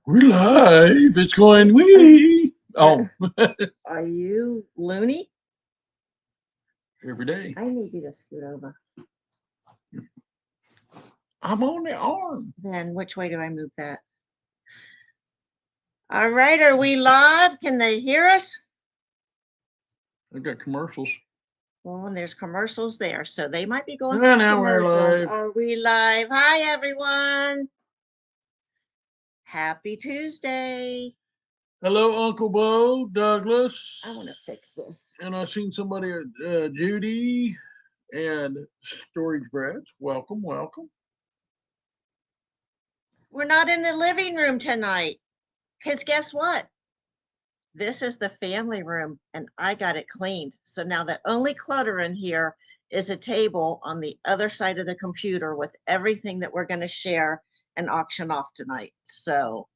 We're live. It's going wee. Oh, Are you loony? every day. I need you to scoot over. I'm on the arm. Then which way do I move that? All right, are we live? Can they hear us? I got commercials. Well, and there's commercials there, so they might be going Yeah, through now we're commercials. live. Are we live? Hi, everyone. Happy Tuesday. Hello, Uncle Bo, Douglas. I want to fix this. And I seen somebody, Judy and Storage Brats. Welcome, welcome. We're not in the living room tonight because guess what? This is the family room and I got it cleaned. So now the only clutter in here is a table on the other side of the computer with everything that we're going to share and auction off tonight. So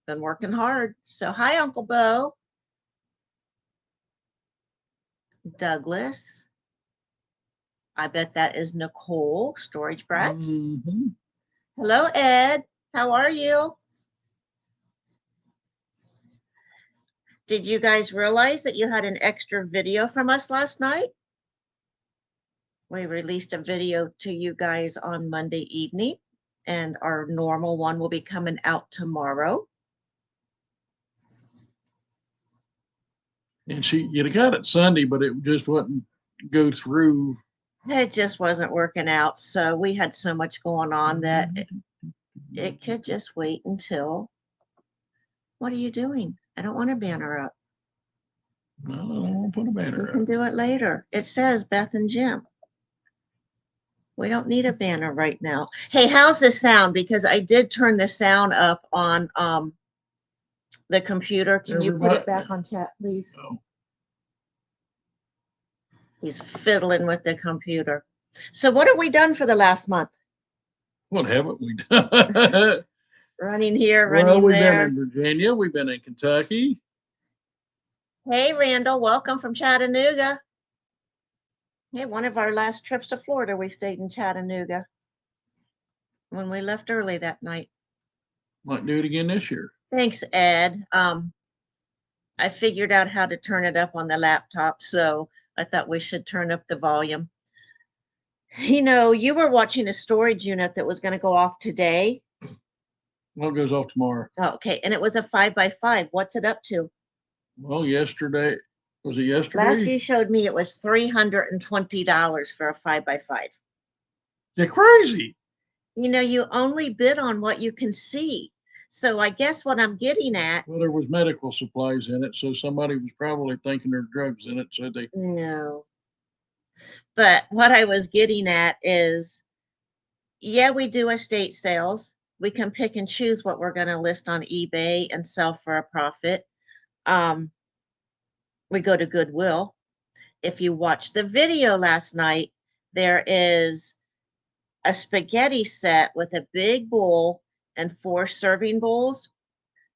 been working hard. So hi, Uncle Bo. Douglas. I bet that is Nicole, Storage Brats. Mm-hmm. Hello, Ed. How are you? Did you guys realize that you had an extra video from us last night? We released a video to you guys on Monday evening, and our normal one will be coming out tomorrow. And you'd have got it Sunday, but it just wouldn't go through. It just wasn't working out. So we had so much going on that it could just wait until. What are you doing? I don't want a banner up. No, I don't want to put a banner You up. can do it later. It says Beth and Jim. We don't need a banner right now. Hey, how's the sound? Because I did turn the sound up on the computer. Can you put it back on chat, please? Oh. He's fiddling with the computer. So what have we done for the last month? What haven't we done? Running here, well, running we've there. been in Virginia. We've been in Kentucky. Hey, Randall, welcome from Chattanooga. Hey, one of our last trips to Florida, we stayed in Chattanooga when we left early that night. Might do it again this year. Thanks, Ed. I figured out how to turn it up on the laptop, so I thought we should turn up the volume. You know, you were watching a storage unit that was going to go off today. Well, it goes off tomorrow. Oh, okay, and it was a 5x5. What's it up to? Well, yesterday, was it yesterday? Last you showed me it was $320 for a 5x5. You're crazy. You know, you only bid on what you can see. So I guess what I'm getting at. Well, there was medical supplies in it, so somebody was probably thinking there were drugs in it, so they. No. But what I was getting at is, yeah, we do estate sales. We can pick and choose what we're going to list on eBay and sell for a profit. We go to Goodwill. If you watched the video last night, there is a spaghetti set with a big bowl and 4 serving bowls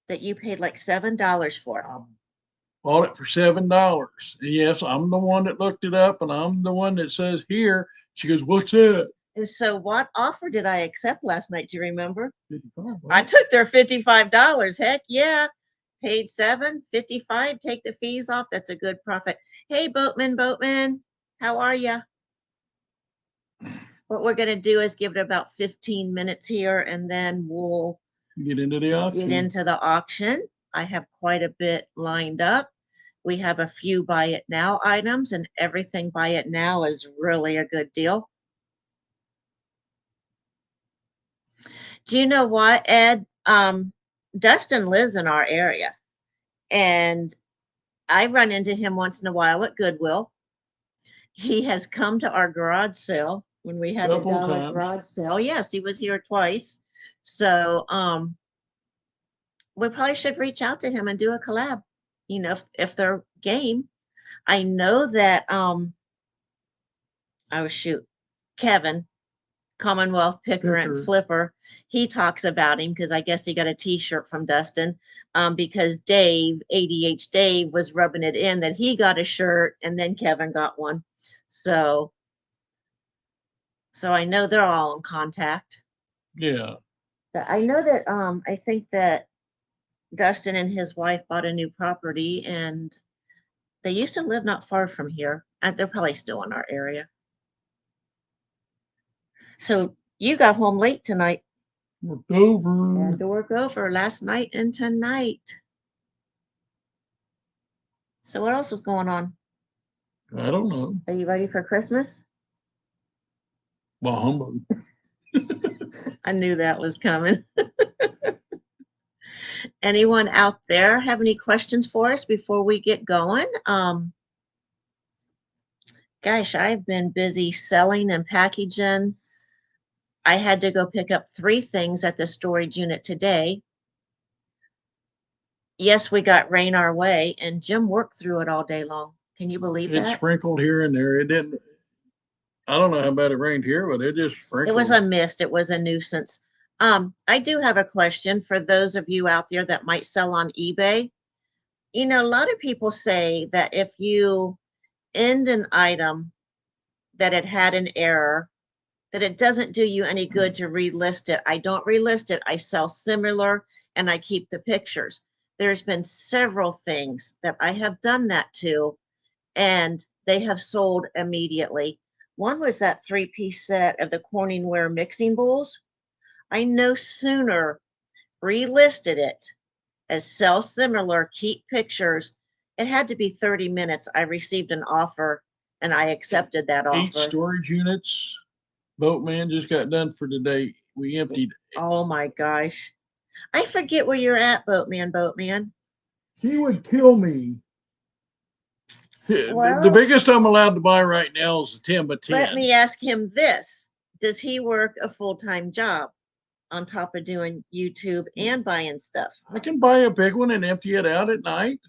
that you paid like $7 for. Bought it for $7. And yes, I'm the one that looked it up, and I'm the one that says here. She goes, "What's that?" And so, what offer did I accept last night? Do you remember? 55. I took their $55. Heck yeah. Paid $7.55. Take the fees off. That's a good profit. Hey, Boatman, how are you? What we're going to do is give it about 15 minutes here, and then we'll get into the auction. I have quite a bit lined up. We have a few buy it now items, and everything buy it now is really a good deal. Do you know what, Ed? Dustin lives in our area, and I run into him once in a while at Goodwill. He has come to our garage sale when we had a dollar garage sale. Yes, he was here twice. So we probably should reach out to him and do a collab, you know, if they're game. I know that Kevin, Commonwealth Picker and Flipper, he talks about him because I guess he got a t-shirt from Dustin because Dave, ADH Dave, was rubbing it in that he got a shirt and then Kevin got one. So I know they're all in contact. Yeah. But I know that I think that Dustin and his wife bought a new property, and they used to live not far from here. And they're probably still in our area. So you got home late tonight. Worked over. Had to work over last night and tonight. So what else is going on? I don't know. Are you ready for Christmas? Well, humbug. I knew that was coming. Anyone out there have any questions for us before we get going? Gosh, I've been busy selling and packaging. I had to go pick up 3 things at the storage unit today. Yes, we got rain our way, and Jim worked through it all day long. Can you believe It that? sprinkled here and there. It didn't. I don't know how bad it rained here, but it just It sprinkled. was a mist. It was a nuisance. I do have a question for those of you out there that might sell on eBay. You know, a lot of people say that if you end an item that it had an error, that it doesn't do you any good to relist it. I don't relist it. I sell similar and I keep the pictures. There's been several things that I have done that to, and they have sold immediately. One was that 3-piece set of the Corningware mixing bowls. I no sooner relisted it as sell similar, keep pictures. It had to be 30 minutes. I received an offer and I accepted that 8 offer. storage units. Boatman just got done for today. We emptied. Oh my gosh. I forget where you're at, Boatman. She would kill me. The Well, biggest I'm allowed to buy right now is a 10 by 10. let me ask him this. Does he work a full-time job on top of doing YouTube and buying stuff? I can buy a big one and empty it out at night.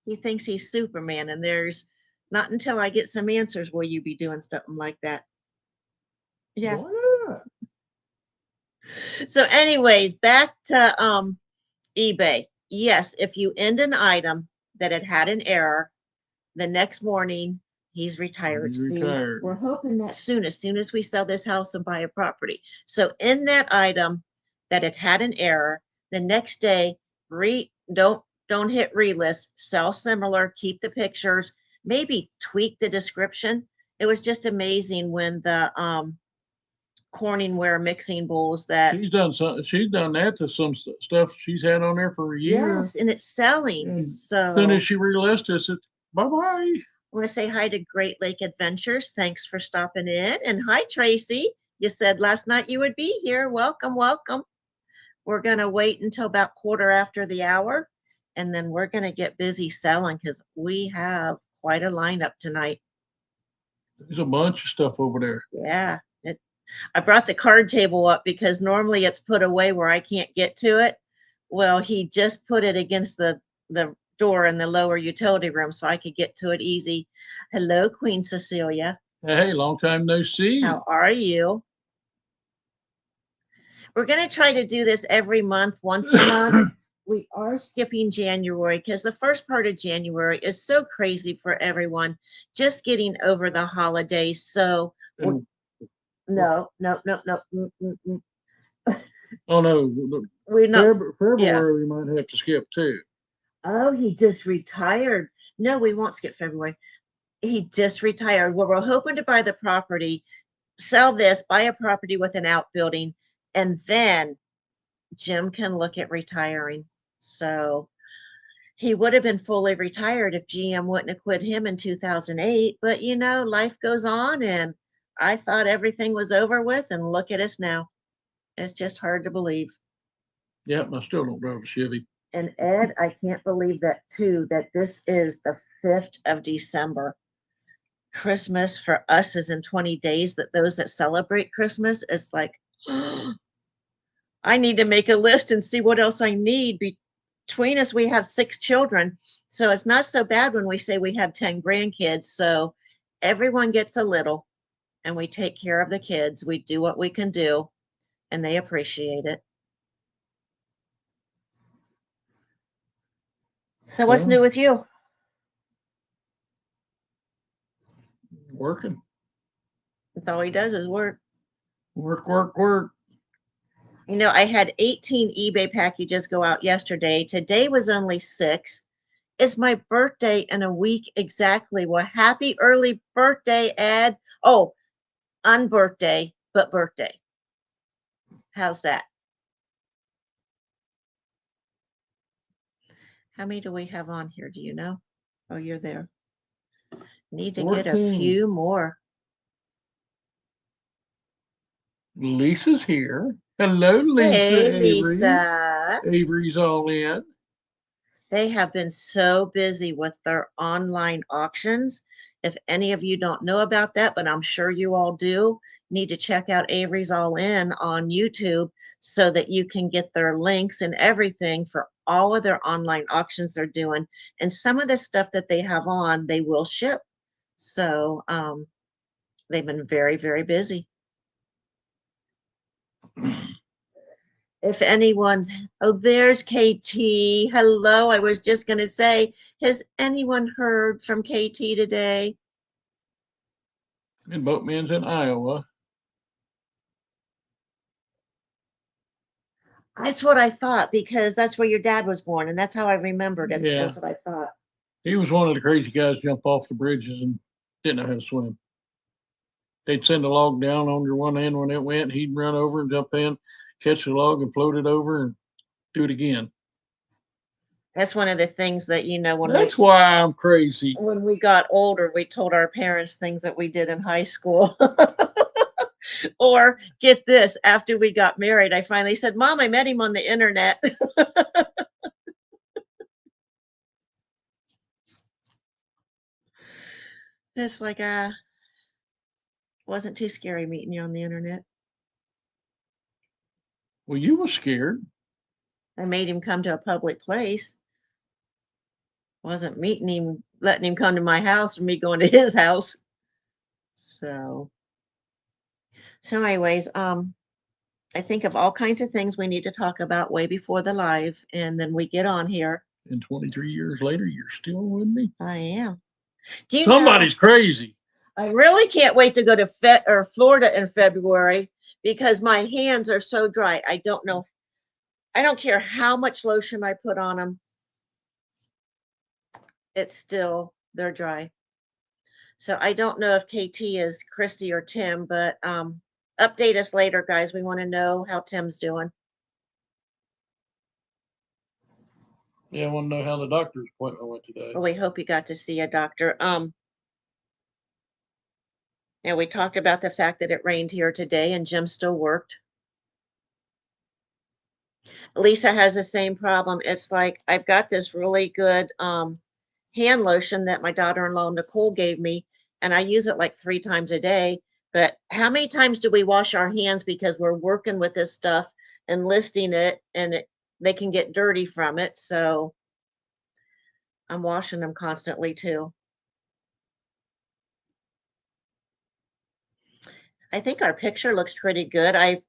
He thinks he's Superman, and there's not until I get some answers will you be doing something like that. Yeah. Why not? So anyways, back to eBay. Yes, if you end an item that it had an error, the next morning he's retired. He's See, retired. we're hoping that soon as we sell this house and buy a property. So in that item that it had an error, the next day, don't hit relist, sell similar, keep the pictures, maybe tweak the description. It was just amazing when the Corningware mixing bowls that She's done that to some stuff she's had on there for a year. yes, and it's selling. And So as soon as she relisted, I said, bye bye. I want to say hi to Great Lake Adventures. Thanks for stopping in. And hi, Tracy. You said last night you would be here. Welcome, welcome. We're going to wait until about 1/4 and then we're going to get busy selling because we have quite a lineup tonight. There's a bunch of stuff over there. Yeah. I brought the card table up because normally it's put away where I can't get to it. Well, he just put it against the door in the lower utility room so I could get to it easy. Hello, Queen Cecilia. Hey, long time no see. How are you? We're going to try to do this every month, once a month. We are skipping January because the first part of January is so crazy for everyone, just getting over the holidays. So no. Oh no, We're not. February we might have to skip too. Oh, he just retired. No, we won't skip February. He just retired. Well, we're hoping to buy the property, sell this, buy a property with an outbuilding, and then Jim can look at retiring. So he would have been fully retired if GM wouldn't have quit him in 2008. But you know, life goes on, and I thought everything was over with, and look at us now. It's just hard to believe. Yep, I still don't drive a Chevy. And Ed, I can't believe that too, that this is the 5th of December. Christmas for us is in 20 days, that those that celebrate Christmas, it's like, I need to make a list and see what else I need. Between us, we have 6 children. So it's not so bad when we say we have 10 grandkids. So everyone gets a little and we take care of the kids. We do what we can do and they appreciate it. So what's new with you? Working. That's all he does is work. Work. You know, I had 18 eBay packages go out yesterday. Today was only 6. It's my birthday in a week exactly. Well, happy early birthday, Ed. Oh, unbirthday, but birthday. How's that? How many do we have on here? Do you know? Oh, you're there. Need to get a 14. few more. Lisa's here. Hello, Lisa. Hey, Avery. Lisa. Avery's all in. They have been so busy with their online auctions. If any of you don't know about that, but I'm sure you all do, need to check out Avery's All In on YouTube so that you can get their links and everything for all of their online auctions they're doing. And some of the stuff that they have on, they will ship. So they've been very, very busy. If anyone, oh, there's KT. Hello. I was just going to say, has anyone heard from KT today? And Boatman's in Iowa. That's what I thought because that's where your dad was born, and that's how I remembered it. Yeah. That's what I thought. He was one of the crazy guys jump off the bridges and didn't know how to swim. They'd send a log down under one end when it went. He'd run over and jump in, catch the log and float it over and do it again. That's one of the things that, you know, That's why I'm crazy. when we got older, we told our parents things that we did in high school. Or get this, after we got married, I finally said, Mom, I met him on the internet. It's like, wasn't too scary meeting you on the internet. Well, you were scared. I made him come to a public place. Wasn't meeting him, letting him come to my house or me going to his house. So anyways, I think of all kinds of things we need to talk about way before the live, and then we get on here. And 23 years later, you're still with me. I am. Do you Somebody's crazy. I really can't wait to go to Florida in February because my hands are so dry. I don't know. I don't care how much lotion I put on them. They're dry. So I don't know if KT is Christy or Tim, but update us later, guys. We want to know how Tim's doing. Yeah, I want to know how the doctor's appointment went today. Well, we hope you got to see a doctor. Yeah, we talked about the fact that it rained here today and Jim still worked. Lisa has the same problem. It's like I've got this really good hand lotion that my daughter-in-law Nicole gave me, and I use it like 3 times a day. But how many times do we wash our hands because we're working with this stuff and listing it, and they can get dirty from it? So I'm washing them constantly too. I think our picture looks pretty good. I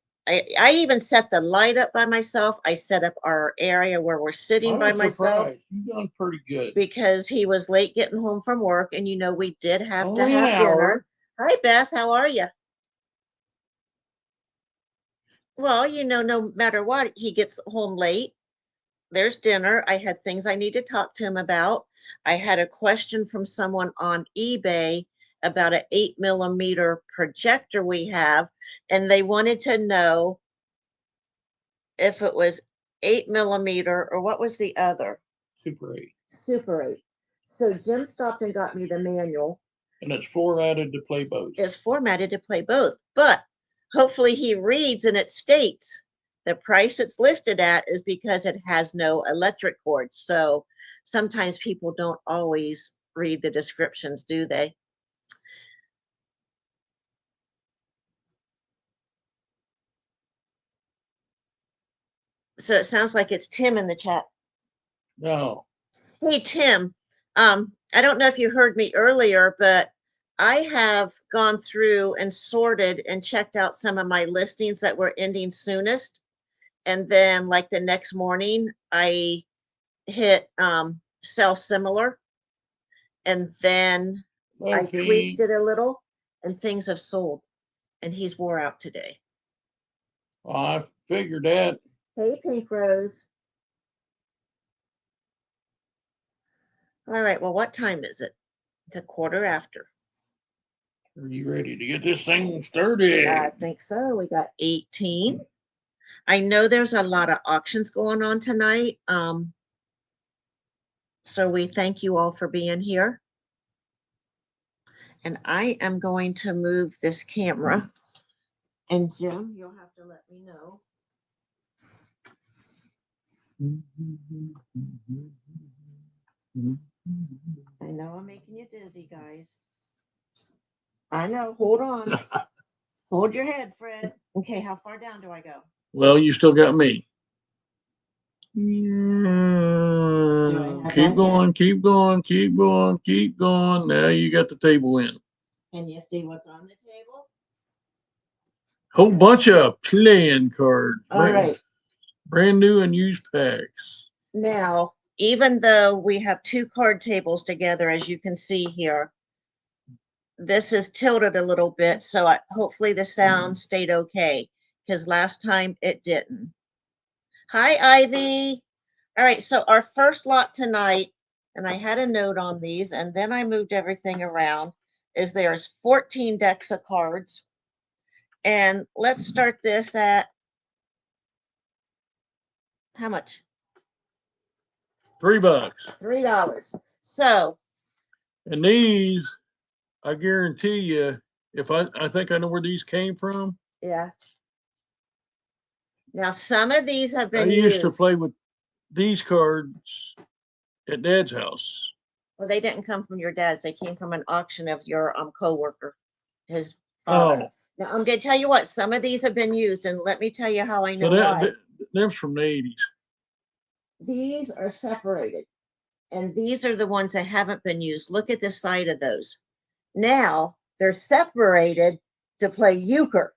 even set the light up by myself. I set up our area where we're sitting by myself. You've done pretty good. Because he was late getting home from work, and you know we did have to have dinner. Hi, Beth. How are you? Well, you know, no matter what, he gets home late. There's dinner. I had things I need to talk to him about. I had a question from someone on eBay about an 8mm projector we have, and they wanted to know if it was 8mm or what was the other? Super 8. Super 8. So Jim stopped and got me the manual. And it's formatted to play both. It's formatted to play both, but hopefully he reads and it states the price it's listed at is because it has no electric cord. So sometimes people don't always read the descriptions, do they? So it sounds like it's Tim in the chat. No. Hey, Tim, I don't know if you heard me earlier, but I have gone through and sorted and checked out some of my listings that were ending soonest. And then like the next morning, I hit sell similar. And then I tweaked it a little and things have sold. And he's wore out today. I figured that. Hey, Pink Rose. All right, well, what time is it? It's a quarter after. Are you ready to get this thing started? I think so. We got 18. I know there's a lot of auctions going on tonight. So we thank you all for being here. And I am going to move this camera. And Jim, you'll have to let me know. I know I'm making you dizzy, guys. I know. Hold on. Hold your head, Fred. Okay, how far down do I go? Well, you still got me. have Keep that going, keep going, keep going, keep going. Now you got the table in. Can you see what's on the table? Whole bunch of playing cards. All right. Brand new and used packs. Now, even though we have two card tables together, as you can see here, this is tilted a little bit, so hopefully the sound stayed okay, because last time it didn't. Hi, Ivy. All right, so our first lot tonight, and I had a note on these, and then I moved everything around, is there's 14 decks of cards. And let's start this at how much? $3. $3. So, and these, I guarantee you, if I think I know where these came from. Yeah. Now, some of these have been I used to used. play with these cards at Dad's house. Well, they didn't come from your dad's. They came from an auction of your coworker, his father. Oh, Now, I'm going to tell you what, some of these have been used, and let me tell you how I know so why. them's from the 80s. These are separated, and these are the ones that haven't been used. Look at the side of those. Now, they're separated to play euchre.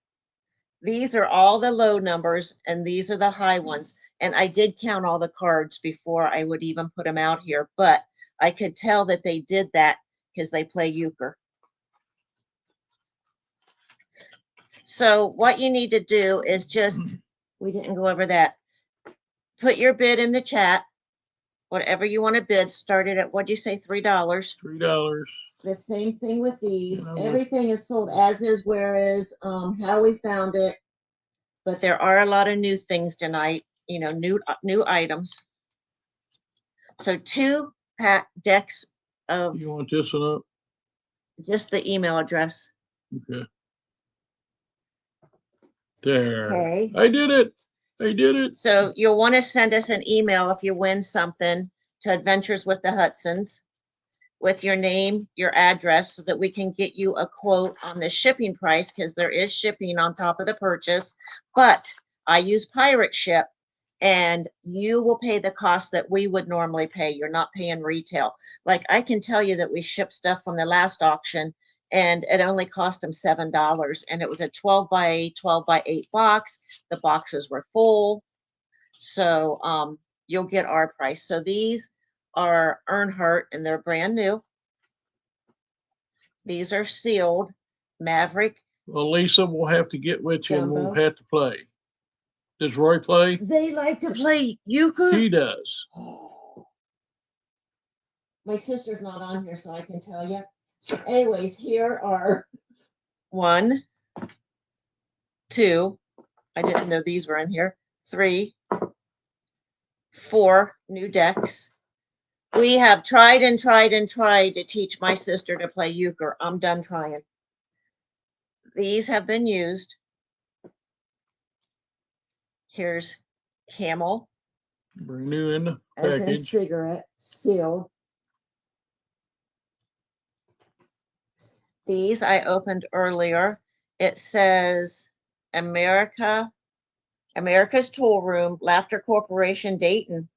These are all the low numbers, and these are the high ones. And I did count all the cards before I would even put them out here, but I could tell that they did that because they play euchre. So what you need to do is just, we didn't go over that. Put your bid in the chat. Whatever you want to bid, started at, what'd you say, $3? $3. The same thing with these. Yeah, Everything is sold as is, where is, how we found it. But there are a lot of new things tonight, you know, new items. So 2 decks of You want this one up? just the email address. Okay. There. Okay. I did it. I did it. So you'll want to send us an email if you win something to Adventures with the Hudsons with your name, your address, so that we can get you a quote on the shipping price, because there is shipping on top of the purchase. But I use Pirate Ship, and you will pay the cost that we would normally pay. You're not paying retail. Like, I can tell you that we shipped stuff from the last auction, and it only cost them $7, and it was a 12 by 12 by 8 box. The boxes were full. So you'll get our price. So these are Earnhardt, and they're brand new. These are sealed. Maverick. Well, Lisa will have to get with you and we'll Jumbo. have to play. Does Roy play? They like to play euchre. He does. My sister's not on here, so I can tell you. So anyways, here are 1, 2. I didn't know these were in here. 3, 4 new decks. We have tried and tried and tried to teach my sister to play euchre. I'm done trying. These have been used. Here's Camel. Brand new in the As in package. cigarette, sealed. These I opened earlier. It says America's Tool Room, Laughter Corporation, Dayton.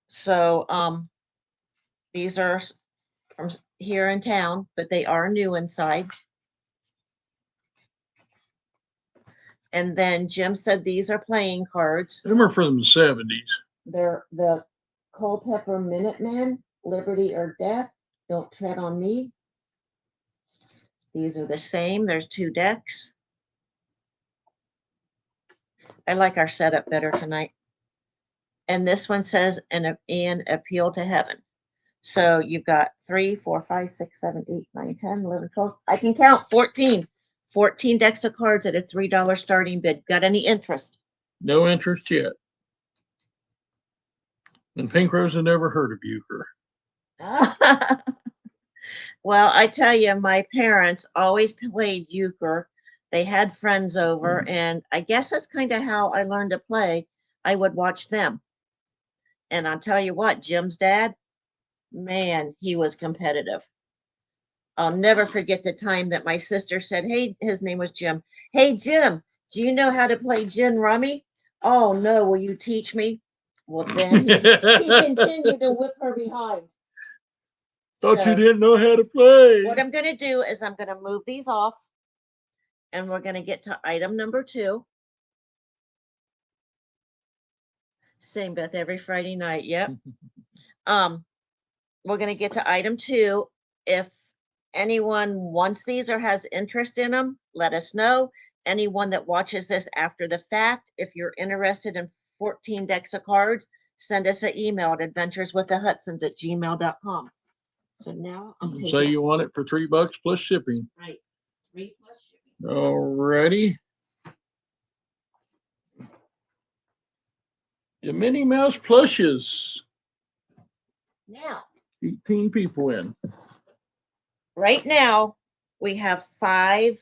So these are from here in town, but they are new inside. And then Jim said these are playing cards. Them are from the 70s. They're the Culpeper Minutemen, Liberty or Death, Don't Tread on Me. These are the same. There's 2 decks. I like our setup better tonight. And this one says an appeal to heaven. So you've got 3, 4, 5, 6, 7, 8, 9, 10, 11, 12. I can count 14. 14 decks of cards at a $3 starting bid. Got any interest? No interest yet. And Pink Rose had never heard of euchre. Well, I tell you, my parents always played euchre. They had friends over, and I guess that's kind of how I learned to play. I would watch them. And I'll tell you what, Jim's dad, man, he was competitive. I'll never forget the time that my sister said, "Hey," his name was Jim. "Hey, Jim, do you know how to play gin rummy?" "Oh, no, will you teach me?" Well, then he continued to whip her behind. Thought you So, didn't know how to play. what I'm going to do is I'm going to move these off, and we're going to get to item number 2. Same Beth every Friday night. Yep. We're going to get to item 2. If anyone wants these or has interest in them, let us know. Anyone that watches this after the fact, if you're interested in 14 decks of cards, send us an email at adventureswiththehudsons@gmail.com. So now I'm taking Say you want it for $3 plus shipping. right 3 plus shipping. Alrighty. The Minnie Mouse plushes. Now, 18 people in. right now, we have 5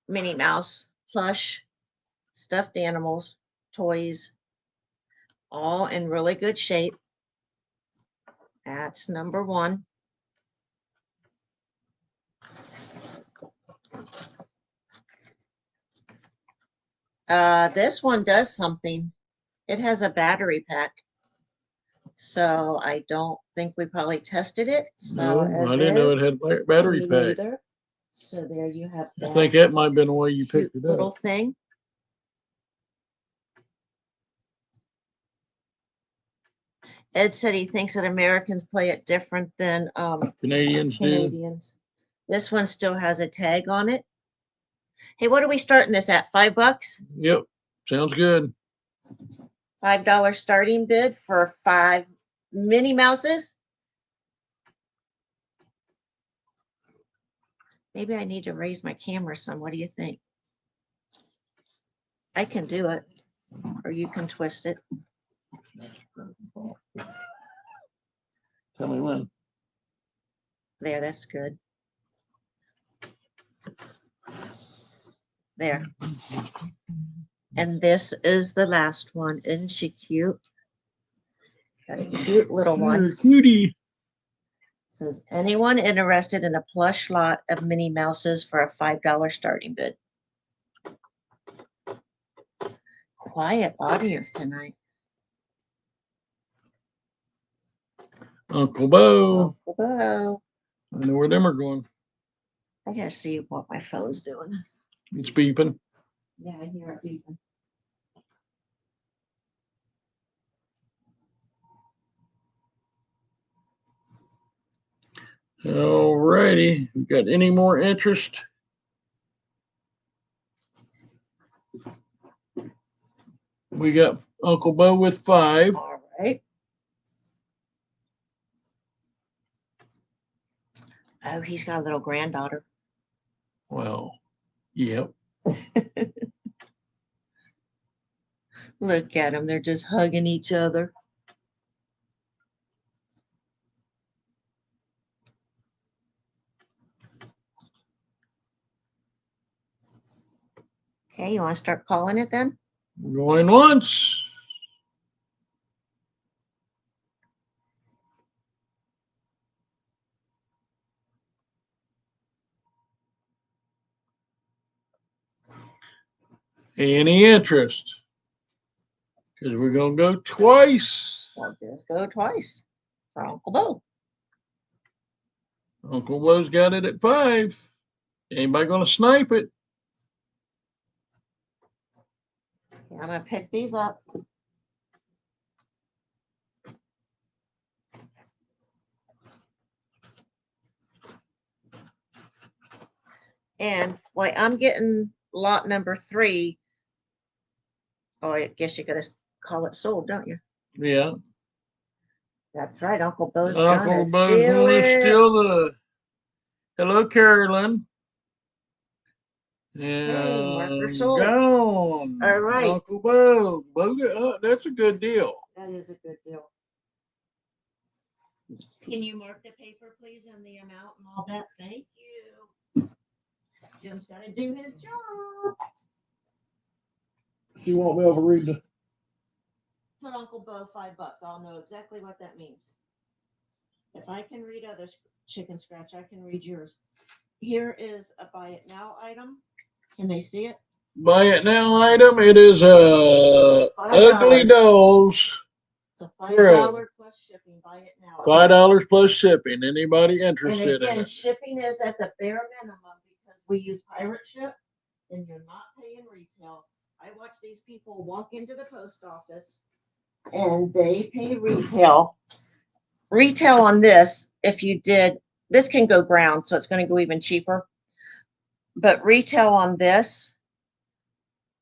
Minnie Mouse plush stuffed animals, toys, all in really good shape. That's number 1. This one does something. It has a battery pack. So I don't think we probably tested it. So No, as I didn't know it is, had a battery me pack. neither. So there you have I that think that might have been the way you cute picked it little up. thing. Ed said he thinks that Americans play it different than Canadians do. Canadians. This one still has a tag on it. Hey, what are we starting this at? $5? Yep. Sounds good. $5 starting bid for 5 Minnie Mouses. Maybe I need to raise my camera some. What do you think? I can do it, or you can twist it. Tell me when. There, that's good. There. And this is the last one. Isn't she cute? Got a cute little one. Cutie. So is anyone interested in a plush lot of Minnie Mouses for a $5 starting bid? Quiet audience tonight. Uncle Bo. Uncle Bo. I know where them are going. I gotta see what my phone's doing. It's beeping. Yeah, I hear it beeping. Alrighty. We got any more interest? We got Uncle Bo with 5. All right. Oh, he's got a little granddaughter. Well, yep. Look at them. They're just hugging each other. Okay, you want to start calling it then? Going once. Any interest? Because we're going to go twice. Well, just go twice for Uncle Bo. Uncle Bo's got it at 5. Anybody going to snipe it? Okay, I'm going to pick these up. And boy, I'm getting lot number 3. Oh, I guess you gotta call it sold, don't you? Yeah. That's right, Uncle Bo's Uncle gonna Bo's steal gonna it. steal the. Hello, Carolyn. Okay, marker And sold. gone. All right. Uncle Bo. That's a good deal. That is a good deal. Can you mark the paper, please, and the amount and all that? Thank you. Jim's gotta do his job. She won't be able to read the. Put Uncle Bo $5. I'll know exactly what that means. If I can read others' chicken scratch, I can read yours. Here is a buy it now item. Can they see it? Buy it now item. It is $5. Ugly Dolls. It's a $5 plus shipping. Buy it now. $5 plus shipping. Anybody And interested in again, it? shipping is at the bare minimum because we use pirate ship and you're not paying retail. I watch these people walk into the post office and they pay retail. Retail on this, if you did, this can go ground, so it's going to go even cheaper. But retail on this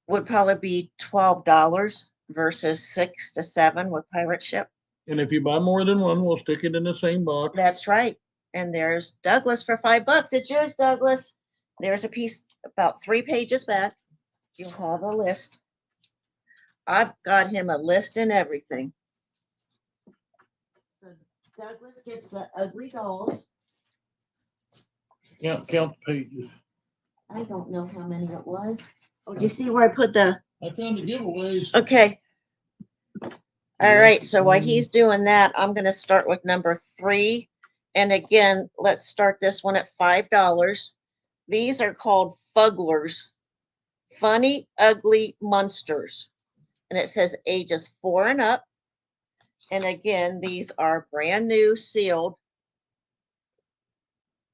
would probably be $12 versus $6 to $7 with pirate ship. And if you buy more than one, we'll stick it in the same box. That's right. And there's Douglas for $5. It's yours, Douglas. There's a piece about 3 pages back. You'll have a list. I've got him a list and everything. So Douglas gets the ugly dolls. Count the pages. I don't know how many it was. Oh, do you see where I put the? I found the giveaways. Okay. All right. So while he's doing that, I'm going to start with number 3. And again, let's start this one at $5. These are called Fuglers. Funny, ugly monsters. And it says ages 4 and up. And again, these are brand new, sealed.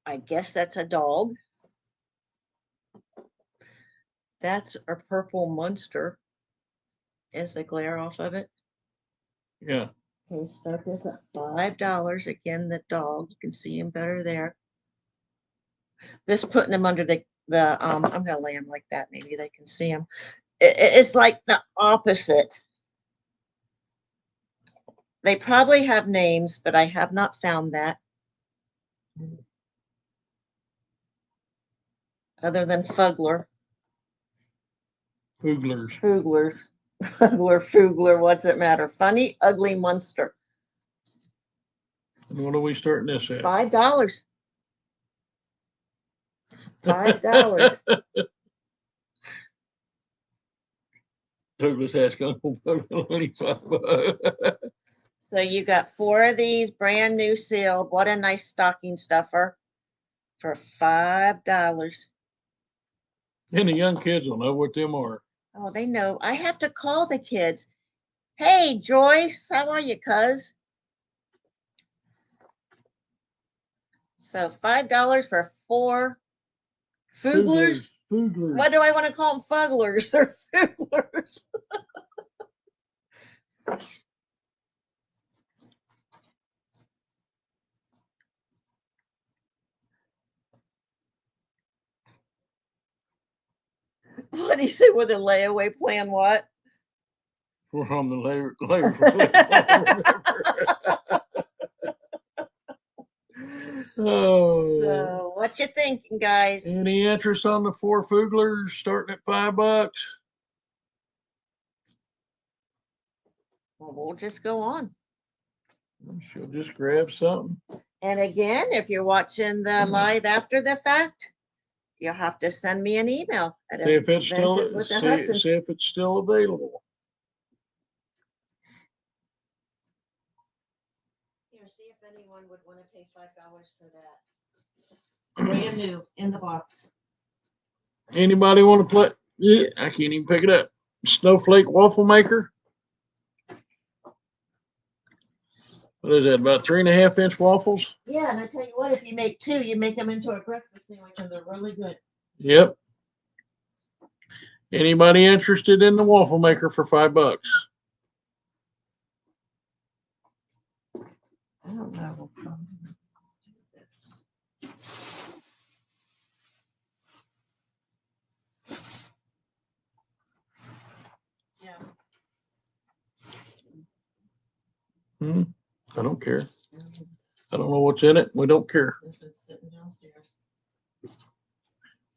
I guess that's a dog. That's a purple monster. Is the glare off of it? Yeah. Okay, start this at $5. Again, the dog. You can see him better there. This putting him under the I'm gonna lay him like that. Maybe they can see him. It's like the opposite. They probably have names, but I have not found that. Other than Fugler. Fuglers. Fuglers. Fugler, what's it matter? Funny, ugly monster. And what are we starting this at? $5. $5. Douglas has only $5. So you got 4 of these brand new sealed. What a nice stocking stuffer for $5. And the young kids will know what them are. Oh, they know. I have to call the kids. Hey, Joyce, how are you, cuz? So $5 for 4 Fuglers. Fuglers. What do I want to call them? Fuglers. They're Fuglers. What do you say with a layaway plan? What? We're on the labor. Oh. So what you thinking, guys? Any interest on the 4 Fuglers starting at $5? Well, we'll just go on. She'll just grab something. And again, if you're watching the live after the fact, you'll have to send me an email at See if it's still Adventures with the Hudson. see if it's still available. Here, see if anyone would want to pay $5 for that. Brand new in the box. Anybody want to play? Yeah, I can't even pick it up. Snowflake waffle maker. What is that? About 3.5-inch waffles? Yeah, and I tell you what, if you make 2, you make them into a breakfast sandwich, and they're really good. Yep. Anybody interested in the waffle maker for $5? I don't know. Yeah. I don't care. I don't know what's in it. We don't care. This one's sitting downstairs.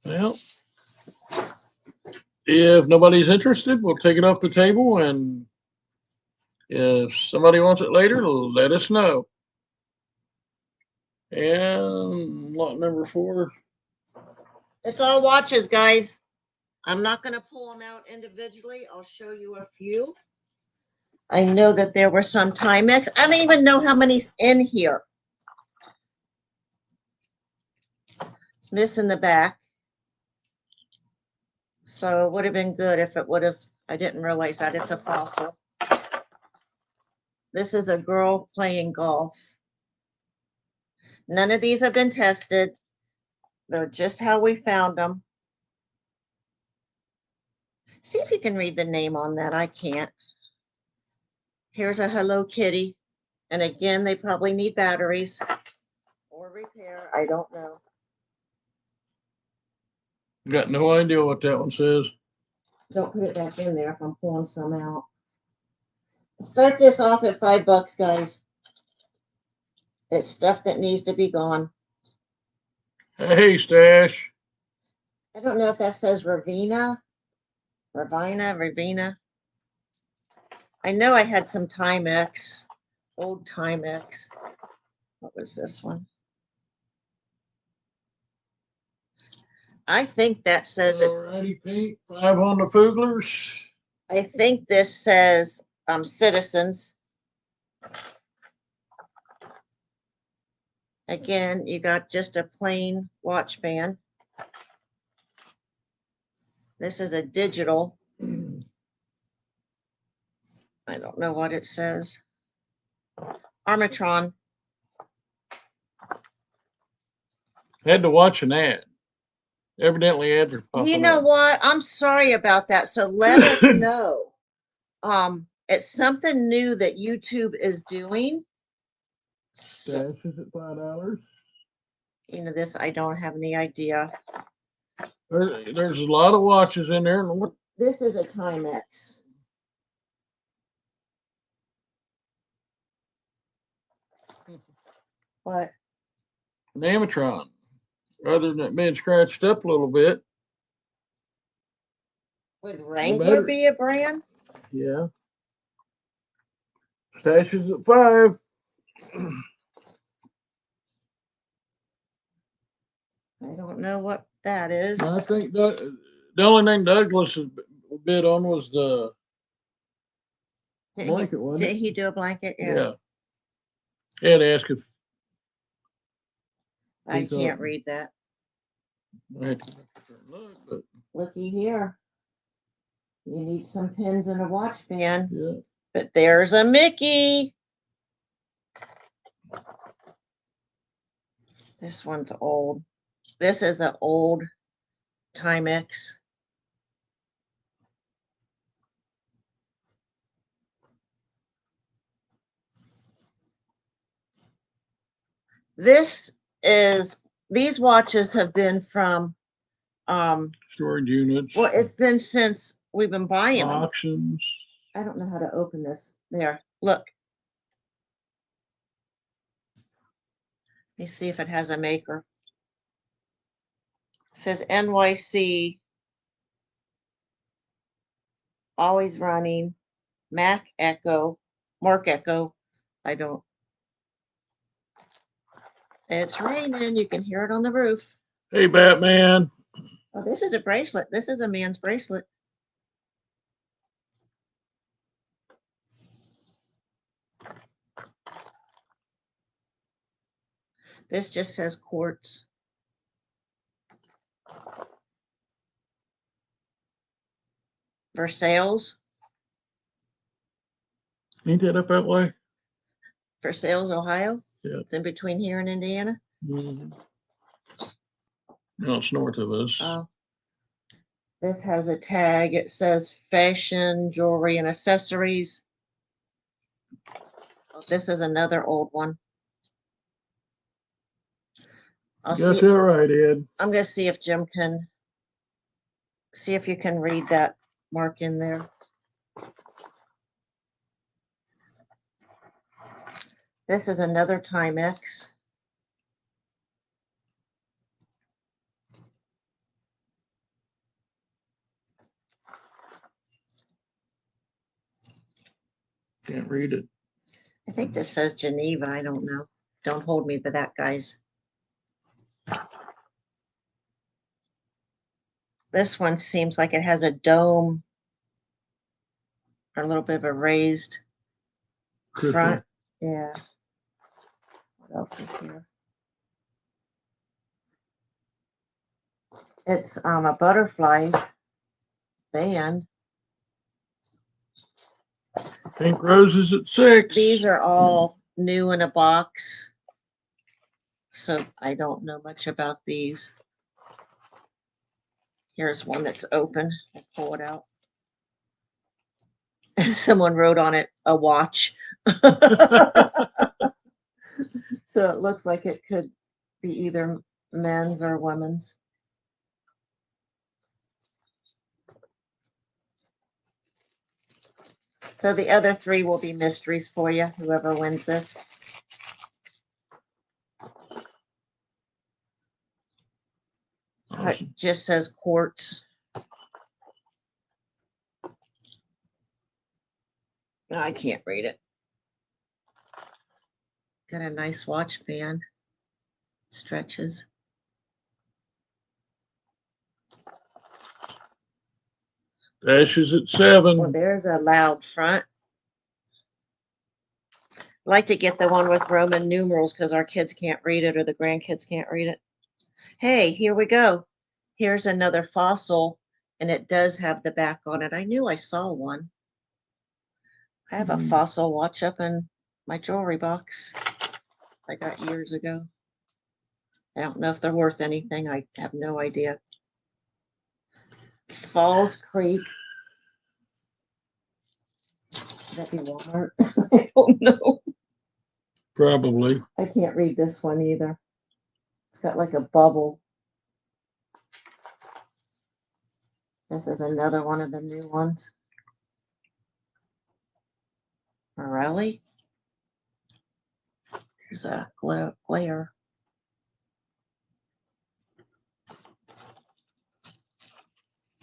Well, if nobody's interested, we'll take it off the table, and if somebody wants it later, let us know. And lot number 4. It's all watches, guys. I'm not going to pull them out individually. I'll show you a few. I know that there were some Timex. I don't even know how many's in here. It's missing the back. So it would have been good if it would have, I didn't realize that it's a fossil. This is a girl playing golf. None of these have been tested. They're just how we found them. See if you can read the name on that. I can't. Here's a Hello Kitty. And again, they probably need batteries or repair. I don't know. Got no idea what that one says. Don't put it back in there if I'm pulling some out. Start this off at $5, guys. It's stuff that needs to be gone. Hey, Stash. I don't know if that says Ravina. Ravina. I know I had some Timex, old Timex. What was this one? I think that says it's. Alrighty, Pete. 5 on the Fuglers. I think this says Citizens. Again, you got just a plain watch band. This is a digital. I don't know what it says. Armatron. Had to watch an ad. Evidently, ads are popping You know up. what? I'm sorry about that. So let us know. It's something new that YouTube is doing. So, Stash is at $5. you know, this I don't have any idea. There's a lot of watches in there. And what? This is a Timex. What? An Amatron. Rather than it being scratched up a little bit. Would Wrangler be a brand? Yeah. Stash is at 5. I don't know what that is. I think the only thing Douglas has bid on was the blanket one. Did he do a blanket? Yeah. He had to ask if I he can't thought- read that. I had to look, but Looky here. You need some pins and a watch band. yeah. But there's a Mickey. This one's old. This is an old Timex. These watches have been from, Storage units. well, it's been since we've been buying them. Auctions. I don't know how to open this. There, look. Let me see if it has a maker. It says NYC. Always running. Mark Echo. I don't. It's raining. You can hear it on the roof. Hey, Batman. Oh, this is a bracelet. This is a man's bracelet. This just says quartz. For sales. Ain't that up that way? For sales, Ohio. Yeah. It's in between here and Indiana. Mm-hmm. No, it's north of us. Oh. This has a tag. It says fashion, jewelry, and accessories. Oh, this is another old one. Got that right, Ed. I'm going to see if Jim can see if you can read that mark in there. This is another Timex. Can't read it. I think this says Geneva. I don't know. Don't hold me to that, guys. This one seems like it has a dome or a little bit of a raised front. Yeah. What else is here? It's a butterflies band. Pink roses at 6. These are all new in a box. So I don't know much about these. Here's one that's open. I'll pull it out. Someone wrote on it, a watch. So it looks like it could be either men's or women's. So the other 3 will be mysteries for you, whoever wins this. It just says quartz. I can't read it. Got a nice watch band. Stretches. Ashes at Well, 7. there's a loud front. Like to get the one with Roman numerals because our kids can't read it or the grandkids can't read it. Hey, here we go. Here's another fossil, and it does have the back on it. I knew I saw one. I have a fossil watch up in my jewelry box I got years ago. I don't know if they're worth anything. I have no idea. Falls Creek. Could that be Walmart? I don't know. Probably. I can't read this one either. It's got like a bubble. This is another one of the new ones. Morelli. There's a glare.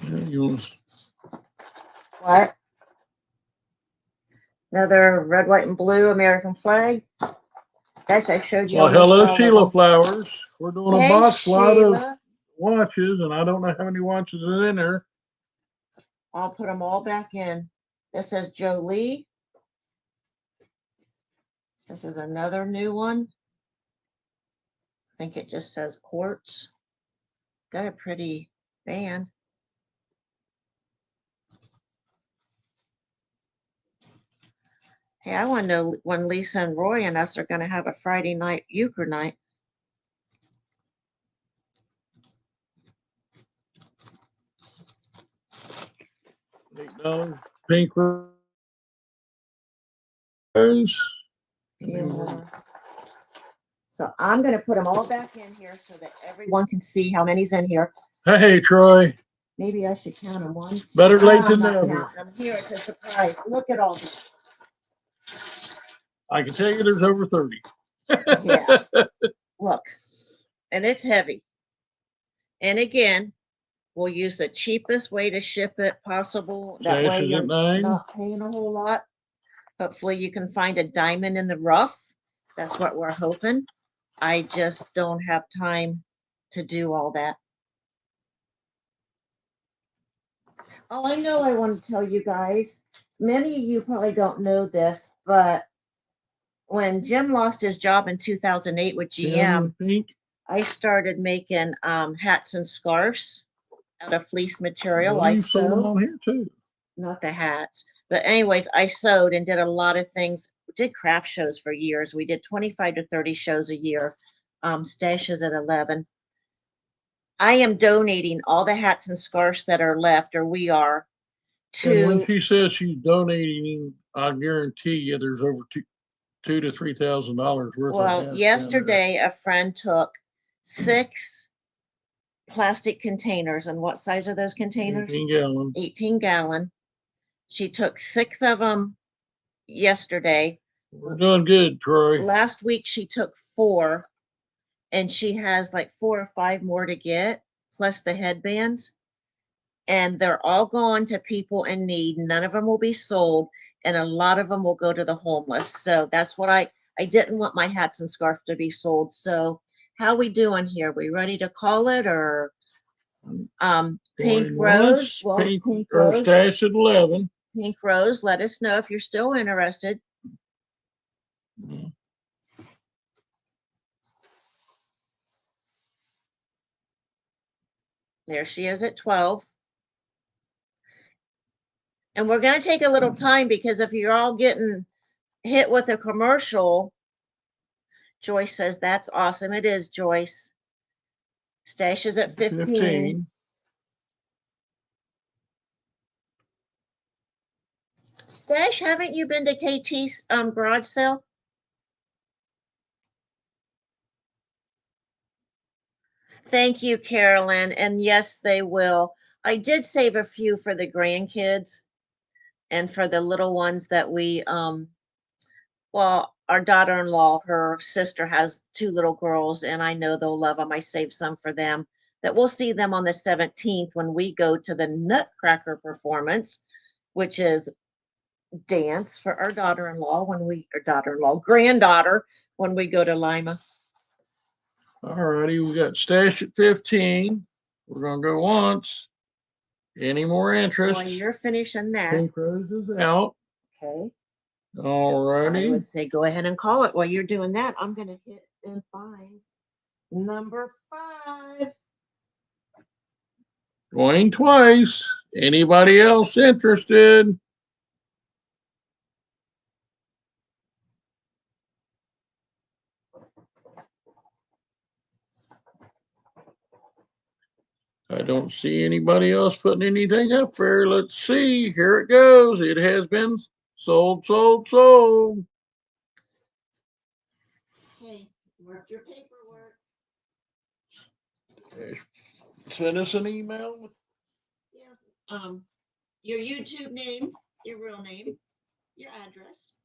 Yeah, What? Another red, white, and blue American flag. Guys, I showed you. well, almost all hello, of Sheila them. Flowers. We're doing Hey, a box lot of Sheila. watches, and I don't know how many watches are in there. I'll put them all back in. This says Jolie. This is another new one. I think it just says quartz. Got a pretty band. Hey, I want to know when Lisa and Roy and us are going to have a Friday night euchre night. $8. Pink rose. Yeah. So I'm going to put them all back in here so that everyone can see how many's in here. Hey, Troy. Maybe I should count them. 1, 2. Better late I'm than not never. counting them. Here, it's a surprise. Look at all these. I can tell you there's over 30. Yeah. Look, and it's heavy. And again, we'll use the cheapest way to ship it possible. That way Ashes you're at 9. not paying a whole lot. Hopefully you can find a diamond in the rough. That's what we're hoping. I just don't have time to do all that. Oh, I know I want to tell you guys. Many of you probably don't know this, but when Jim lost his job in 2008 with GM, Pink. I started making hats and scarves out of fleece material. Well, I you sold them sewed, on here too. not the hats, but anyways, I sewed and did a lot of things. Did craft shows for years. We did 25 to 30 shows a year. Stashes at 11. I am donating all the hats and scarves that are left, or we are, And when to. she says she's donating, I guarantee you there's over $2,000 to $3,000 worth of Well, hats yesterday a friend took 6 plastic containers. And what size are those down there. containers? 18 gallon. 18 gallon. She took 6 of them yesterday. We're doing good, Troy. Last week she took 4 and she has like 4 or 5 more to get, plus the headbands. And they're all going to people in need. None of them will be sold, and a lot of them will go to the homeless. So that's what I didn't want my hats and scarf to be sold. So how we doing here? We ready to call it, or Pink Going Rose? once, Well, Pink or Rose, stash at 11. Pink Rose, let us know if you're still interested. There she is at 12. And we're going to take a little time because if you're all getting hit with a commercial, Joyce says that's awesome. It is, Joyce. Stash is at 15. Stash, haven't you been to KT's garage sale? Thank you, Carolyn. And yes, they will. I did save a few for the grandkids and for the little ones that well, our daughter-in-law, her sister has 2 little girls, and I know they'll love them. I saved some for them. That we'll see them on the 17th when we go to the Nutcracker performance, which is dance for our daughter-in-law granddaughter, when we go to Lima. All righty, we got stash at 15. We're gonna go once. Any more interest? While you're finishing that, Pink Rose is out. okay. All I righty. would say go ahead and call it. While you're doing that, I'm gonna hit and find number 5. Going twice. Anybody else interested? I don't see anybody else putting anything up there. Let's see. Here it goes. It has been sold, sold, sold. Okay, work your paperwork. Send us an email. Yeah. Your YouTube name, your real name, your address.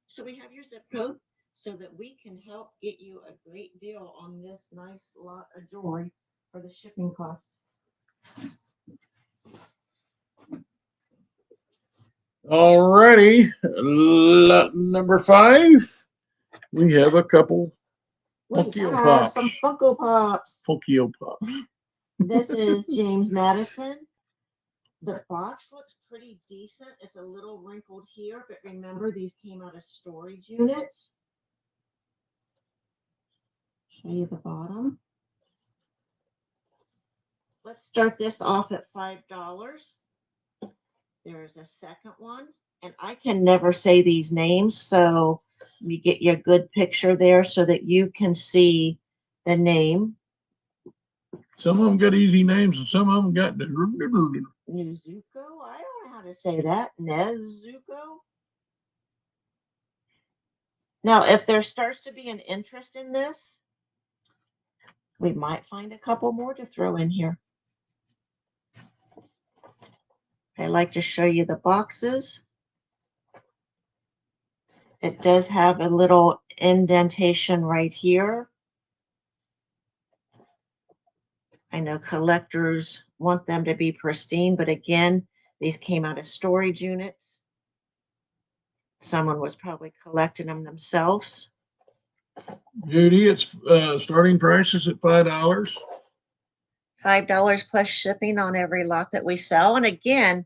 So we have your zip code so that we can help get you a great deal on this nice lot of jewelry for the shipping cost. Alrighty. Number 5. We have a couple Funko Pops. Some Funko Pops. Funko Pops. This is James Madison. The box looks pretty decent. It's a little wrinkled here, but remember these came out of storage units. Show you the bottom. Let's start this off at $5. There's a second one, and I can never say these names, so let me get you a good picture there so that you can see the name. Some of them got easy names, and some of them got Nezuko? I don't know how to say that. Nezuko? Now, if there starts to be an interest in this, we might find a couple more to throw in here. I like to show you the boxes. It does have a little indentation right here. I know collectors want them to be pristine, but again, these came out of storage units. Someone was probably collecting them themselves. Judy, it's starting prices at $5. $5 plus shipping on every lot that we sell. And again,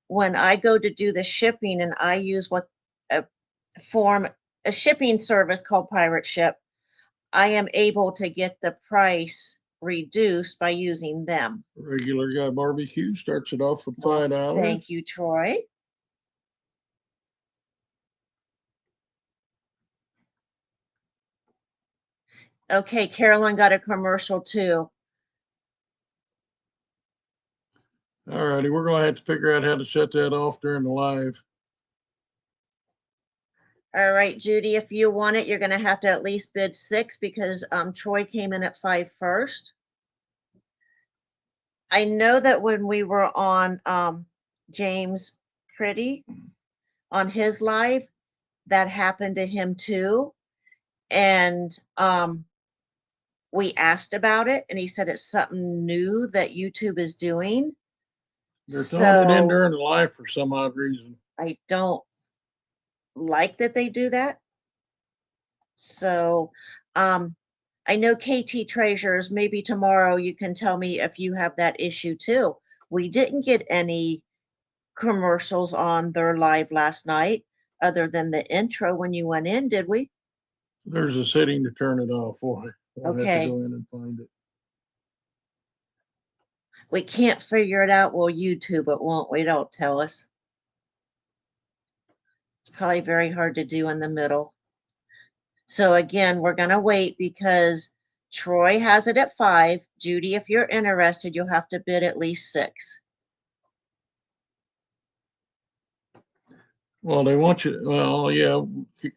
when I go to do the shipping and I use a shipping service called Pirate Ship, I am able to get the price reduced by using them. Regular guy barbecue starts it off with $5. Thank you, Troy. Okay, Carolyn got a commercial too. All righty, we're gonna have to figure out how to shut that off during the live. All right, Judy, if you want it, you're going to have to at least bid 6 because Troy came in at 5 first. I know that when we were on James Pretty on his live, that happened to him too. And we asked about it, and he said it's something new that YouTube is doing. They're throwing it in So during the live for some odd reason. I don't like that they do that. So I know KT Treasures, maybe tomorrow you can tell me if you have that issue too. We didn't get any commercials on their live last night other than the intro when you went in, did we? There's a setting to turn it off. Boy, I'll have to Okay. go in and find it. We can't figure it out. Well, YouTube it won't. We don't tell us. It's probably very hard to do in the middle. So again, we're gonna wait because Troy has it at 5. Judy, if you're interested, you'll have to bid at least 6. Well, they want you. Well, yeah.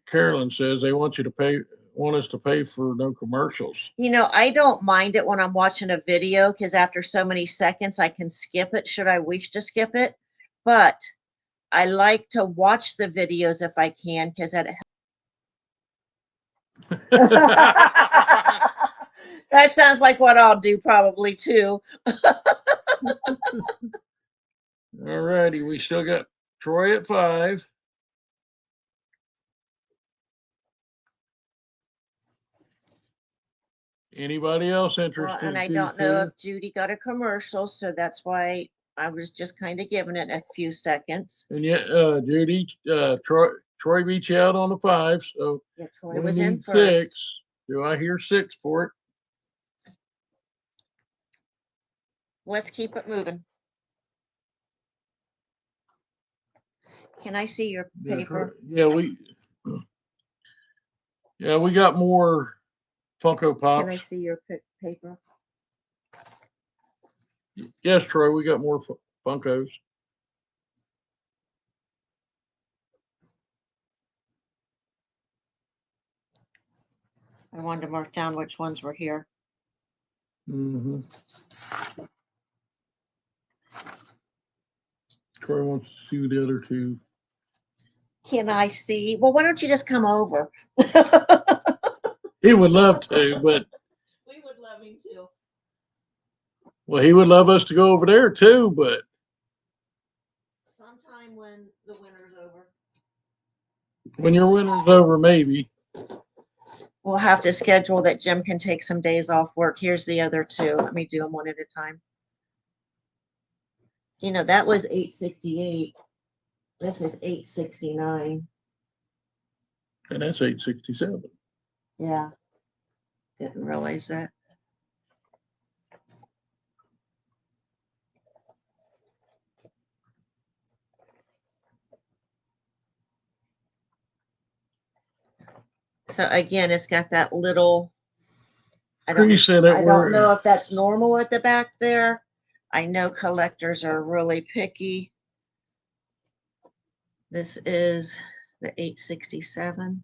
Carolyn says they want you to pay. Want us to pay for no commercials. You know, I don't mind it when I'm watching a video because after so many seconds, I can skip it should I wish to skip it. But I like to watch the videos if I can because that that sounds like what I'll do probably too. All righty, we still got Troy at 5. Anybody else Well, interested? and I don't know if Judy got a commercial, so that's why I was just kind of giving it a few seconds. And yet, Judy, Troy beat you out on the 5, so Yeah, Troy we was in need first. 6. Do I hear 6 for it? Let's keep it moving. Can I see your paper? Yeah, we got more Funko Pops. Can I see your paper? Yes, Troy, we got more Funkos. I wanted to mark down which ones were here. Mm-hmm. Troy wants to see the other 2. Can I see? Well, why don't you just come over? He would love to, but We would love him too. well, he would love us to go over there too, but Sometime when the winter's over. when your winter's over, maybe. We'll have to schedule that Jim can take some days off work. Here's the other 2. Let me do them one at a time. You know, that was 868. This is 869. And that's 867. Yeah. Didn't realize that. So again, it's got that little, I don't know if that's normal at the back there. I know collectors are really picky. This is the 867.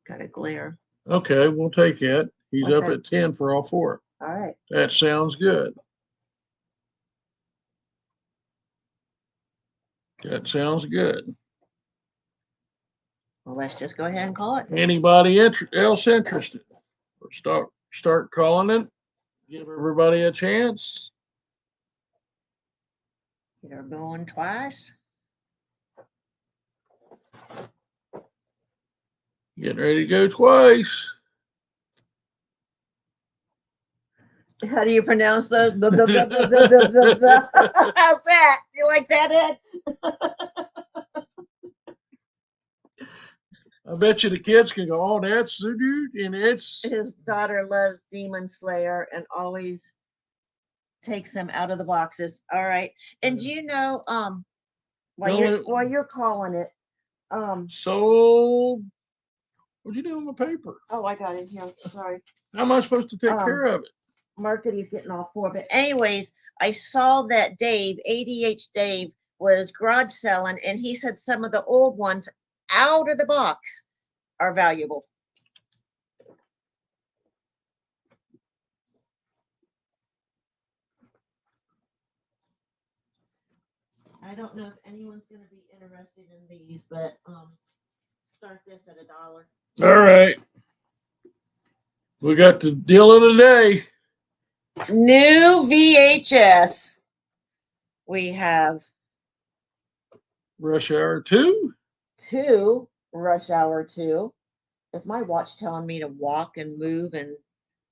Got a glare. Okay, we'll take it. He's up Okay. at 10 for all 4. All right. That sounds good. That sounds good. Well, let's just go ahead and call it. Anybody else interested? Start calling it. Give everybody a chance. They're going twice. Getting ready to go twice. How do you pronounce those? How's that? You like that, Ed? I bet you the kids can go, oh, that's the dude, and it's His daughter loves Demon Slayer and always takes them out of the boxes. All right. And you know, while you're calling it, so what'd you do on the paper? oh, I got it here. Sorry. How am I supposed to take care of it? Marketing's getting all 4. But anyways, I saw that Dave, ADH Dave, was garage selling, and he said some of the old ones out of the box are valuable. I don't know if anyone's going to be interested in these, but Start this at $1. All right. We got the deal of the day. New VHS. We have Rush Hour 2. 2 Rush Hour 2. Is my watch telling me to walk and move and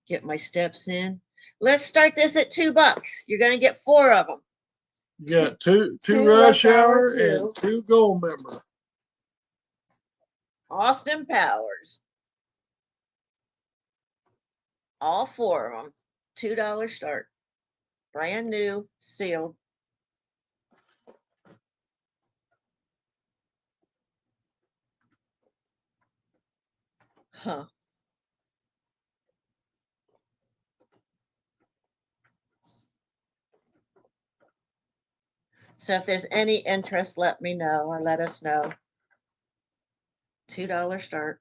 get my steps in? Let's start this at $2. You're going to get 4 of them. You got two Two Rush Rush Hour Hour 2. and 2 Gold Member. Austin Powers. All 4 of them. $2 start. Brand new, sealed. Huh. So if there's any interest, let me know or let us know. $2 start.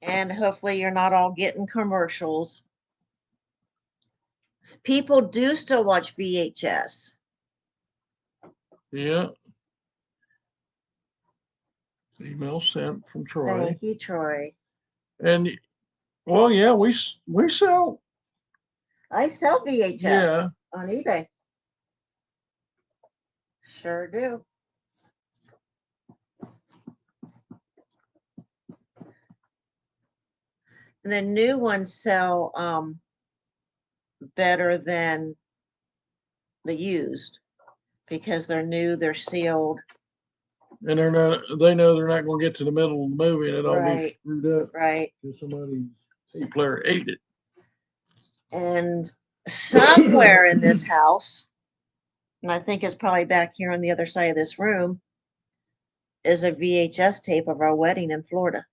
And hopefully you're not all getting commercials. People do still watch VHS. Yeah. Email sent from Troy. Thank you, Troy. And well, yeah, we sell. I sell VHS Yeah. on eBay. Sure do. And the new ones sell better than the used because they're new, they're sealed. And they know they're not going to get to the middle of the movie and it all be Right. screwed up Right. because somebody's tape player ate it. And somewhere in this house, and I think it's probably back here on the other side of this room, is a VHS tape of our wedding in Florida,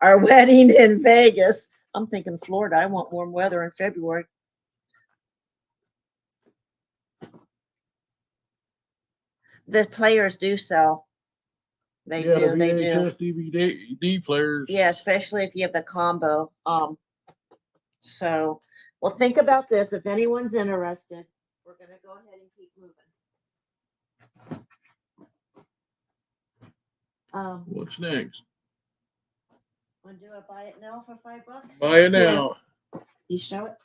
our wedding in Vegas. I'm thinking Florida. I want warm weather in February. The players do sell. They Yeah, do. the They do. VHS DVD players. Yeah, especially if you have the combo. So, well, think about this. If anyone's interested, we're gonna go ahead and keep moving. What's next? Want to do a buy it now for $5? Buy it now. You show it.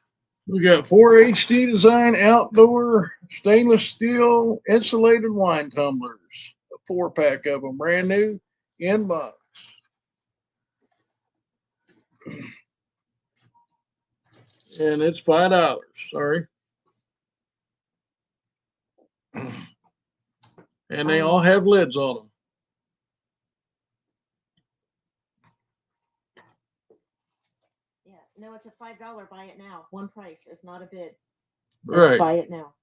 We got 4 HD design outdoor stainless steel insulated wine tumblers. A 4-pack of them, brand new in box. And it's $5. Sorry. And they all have lids on them. Yeah, no, it's a $5 buy it now. One price. It's not a bid. It's Right. buy it now.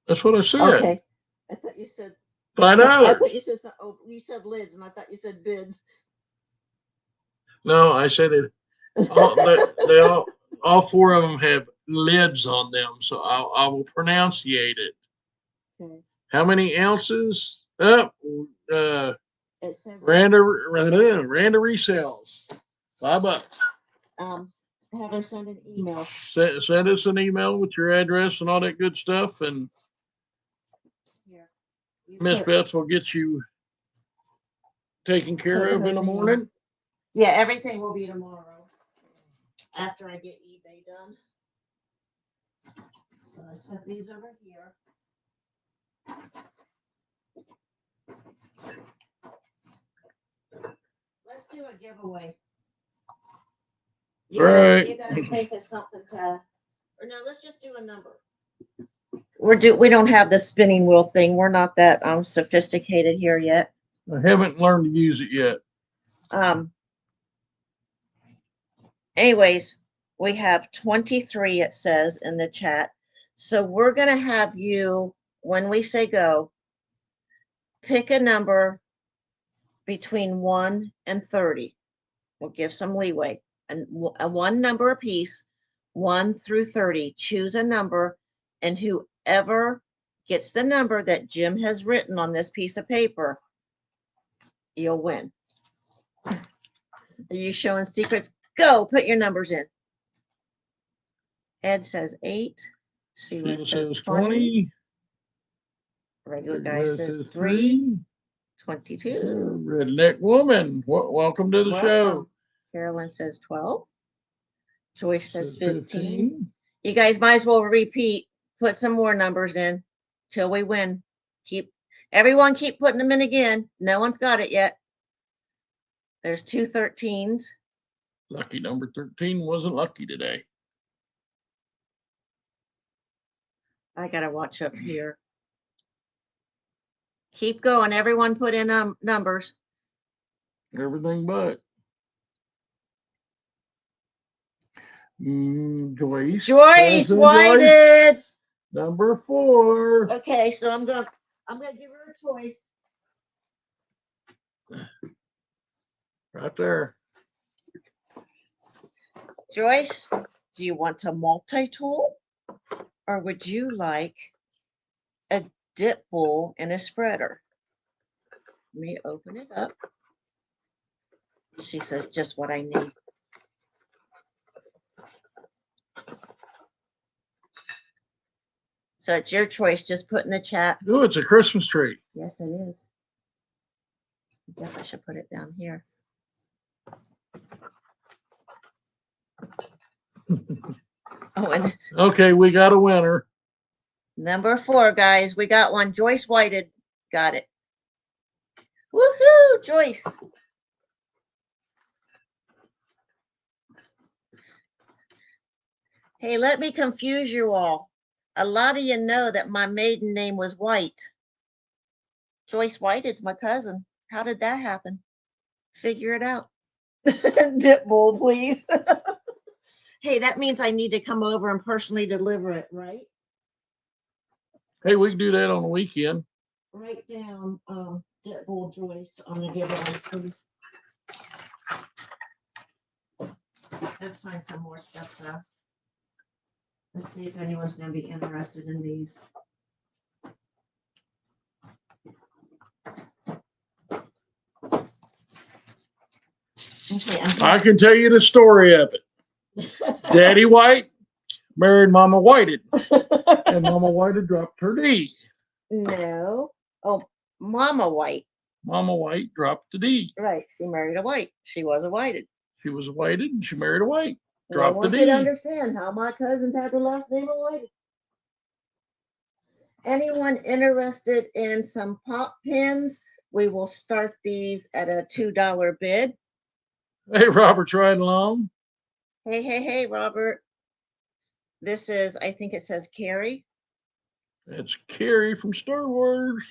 That's what I said. Okay. I thought you said $5. I thought you said you said lids, and I thought you said bids. No, I said it. All 4 of them have lids on them, so I will pronunciate it. Okay. How many ounces? It says Randa resells. $5. have her send an email. Send us an email with your address and all that good stuff, and Here. Miss Beth will get you taken care of in the morning. Yeah, everything will be tomorrow after I get eBay done. So I set these over here. Let's do a giveaway. You gotta think of something to, or no, let's just do a number. We don't have the spinning wheel thing. We're not that sophisticated here yet. I haven't learned to use it yet. Anyways, we have 23, it says in the chat. So we're gonna have you, when we say go, pick a number between 1 and 30. We'll give some leeway. And a 1 number apiece, 1 through 30. Choose a number, and whoever gets the number that Jim has written on this piece of paper, you'll win. Are you showing secrets? Go, put your numbers in. Ed says 8. Sheila says 20. Regular guy says 3. 22. Redneck woman, welcome to the show. Welcome. Carolyn says 12. Joyce says Says 15. You guys might as well repeat. Put some more numbers in till we win. Everyone keep putting them in again. No one's got it yet. There's 2 13s. Lucky number 13 wasn't lucky today. I gotta watch up here. Keep going. Everyone put in numbers. Everything but. Joyce. Joyce whited. Number 4. Okay, so I'm gonna give her a choice. Right there. Joyce, do you want a multi-tool, or would you like a dip bowl and a spreader? Let me open it up. She says just what I need. So it's your choice. Just put in the chat. Oh, it's a Christmas tree. Yes, it is. I guess I should put it down here. Oh, and Okay, we got a winner. number 4, guys. We got one. Joyce whited. Got it. Woohoo, Joyce. Hey, let me confuse you all. A lot of you know that my maiden name was White. Joyce Whited's my cousin. How did that happen? Figure it out. Dip bowl, please. Hey, that means I need to come over and personally deliver it, right? Hey, we can do that on the weekend. Write down dip bowl Joyce on the giveaway, please. Let's find some more stuff though. Let's see if anyone's going to be interested in these. Okay, I can tell you the story of it. Daddy White married Mama Whited, and Mama Whited dropped her D. No. Oh, Mama White. Mama White dropped the D. Right. She married a White. She was a Whited. She was a Whited, and she married a White. No Dropped one the could D. understand how my cousins had the last name of Whited. Anyone interested in some pop pins? We will start these at a $2 bid. Hey, Robert's riding along. Hey, Robert. This is, I think it says Carrie. That's Carrie from Star Wars.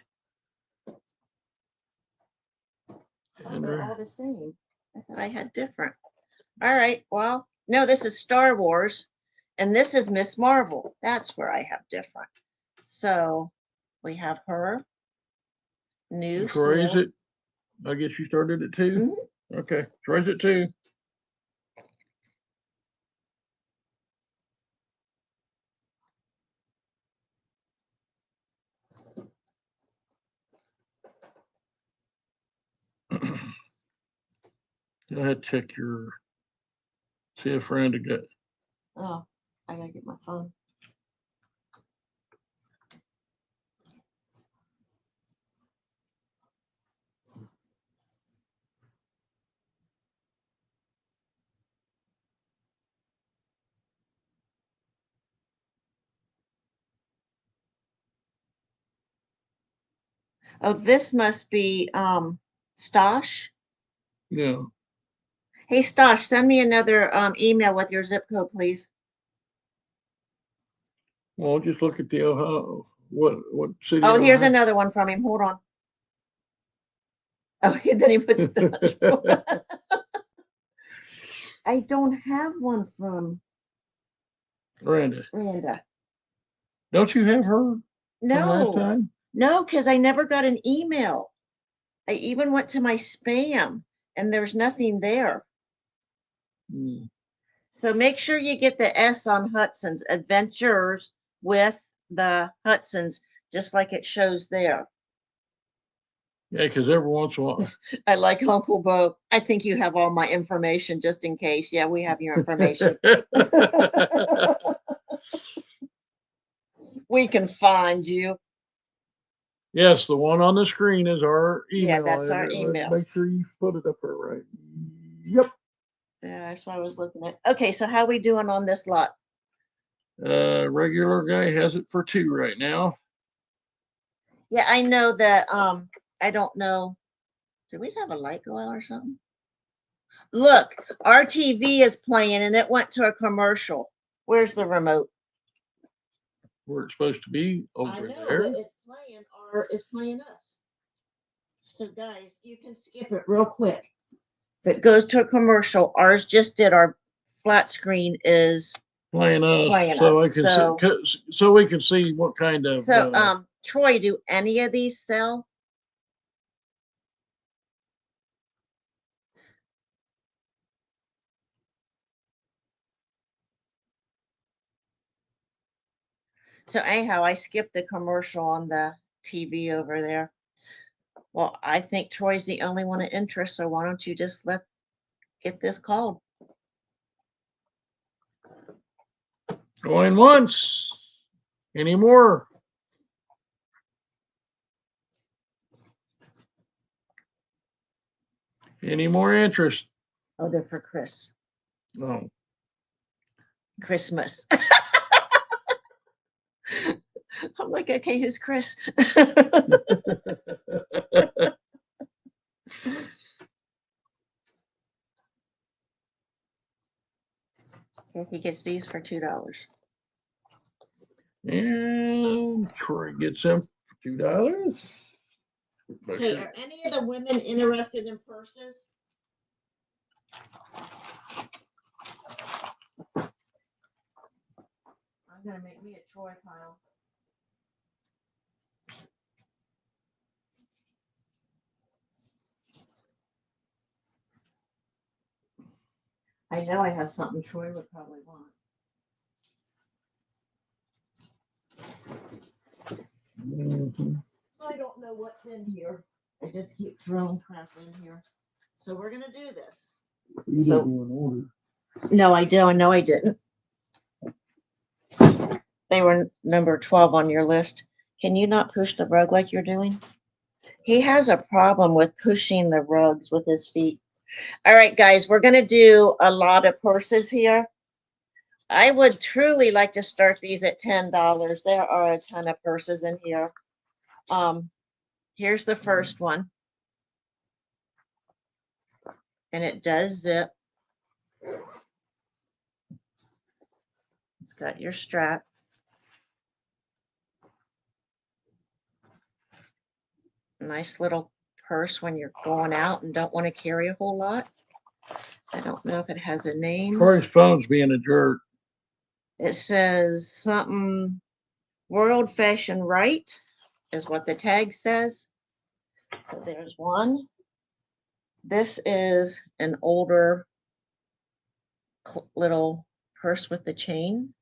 Oh, they're all the same. I thought I had different. All right. Well, no, this is Star Wars, and this is Miss Marvel. That's where I have different. So we have her. New. Troy's it. I guess you started it too. Mm-hmm. Okay, Troy's it too. Go ahead, check your. See if Randa got. Oh, I gotta get my phone. Oh, this must be Stosh. Yeah. Hey, Stosh, send me another email with your zip code, please. Well, just look at the Ohio. What city? Oh, here's another one from him. Hold on. Oh, then he puts Stosh. I don't have one from Randa. Randa. Don't you have her? No. From last time? No, because I never got an email. I even went to my spam and there's nothing there. Hmm. So make sure you get the S on Hudson's Adventures with the Hudson's, just like it shows there. Yeah, because every once in a while. I like Uncle Bo. I think you have all my information just in case. Yeah, we have your information. We can find you. Yes, the one on the screen is our Yeah, email. that's our Let's email. make sure you put it up there right. Yep. Yeah, that's what I was looking at. Okay, so how we doing on this lot? Regular guy has it for 2 right now. Yeah, I know that, I don't know. Did we have a light go out or something? Look, our TV is playing and it went to a commercial. Where's the remote? Where it's supposed to be I over know, there. but it's playing us. So guys, you can skip it real quick. If it goes to a commercial, ours just did. Our flat screen is Playing us, playing so I us. can So, so we can see what kind of. Troy, do any of these sell? So anyhow, I skipped the commercial on the TV over there. Well, I think Troy's the only one of interest, so why don't you just get this called? Going once. Any more? Any more interest? Oh, they're for Chris. No. Christmas. I'm like, okay, who's Chris? He gets these for $2. And Troy gets them for $2. Okay, are any of the women interested in purses? I'm gonna make me a Troy pile. I know I have something Troy would probably want. I don't know what's in here. I just keep throwing crap in here. So we're gonna do this. You So- didn't do an order. No, I don't. No, I didn't. They were number 12 on your list. Can you not push the rug like you're doing? He has a problem with pushing the rugs with his feet. All right, guys, we're going to do a lot of purses here. I would truly like to start these at $10. There are a ton of purses in here. Here's the first one. And it does zip. It's got your strap. Nice little purse when you're going out and don't want to carry a whole lot. I don't know if it has a name. Troy's phone's being a jerk. It says something world fashion right is what the tag says. So there's one. This is an older little purse with the chain.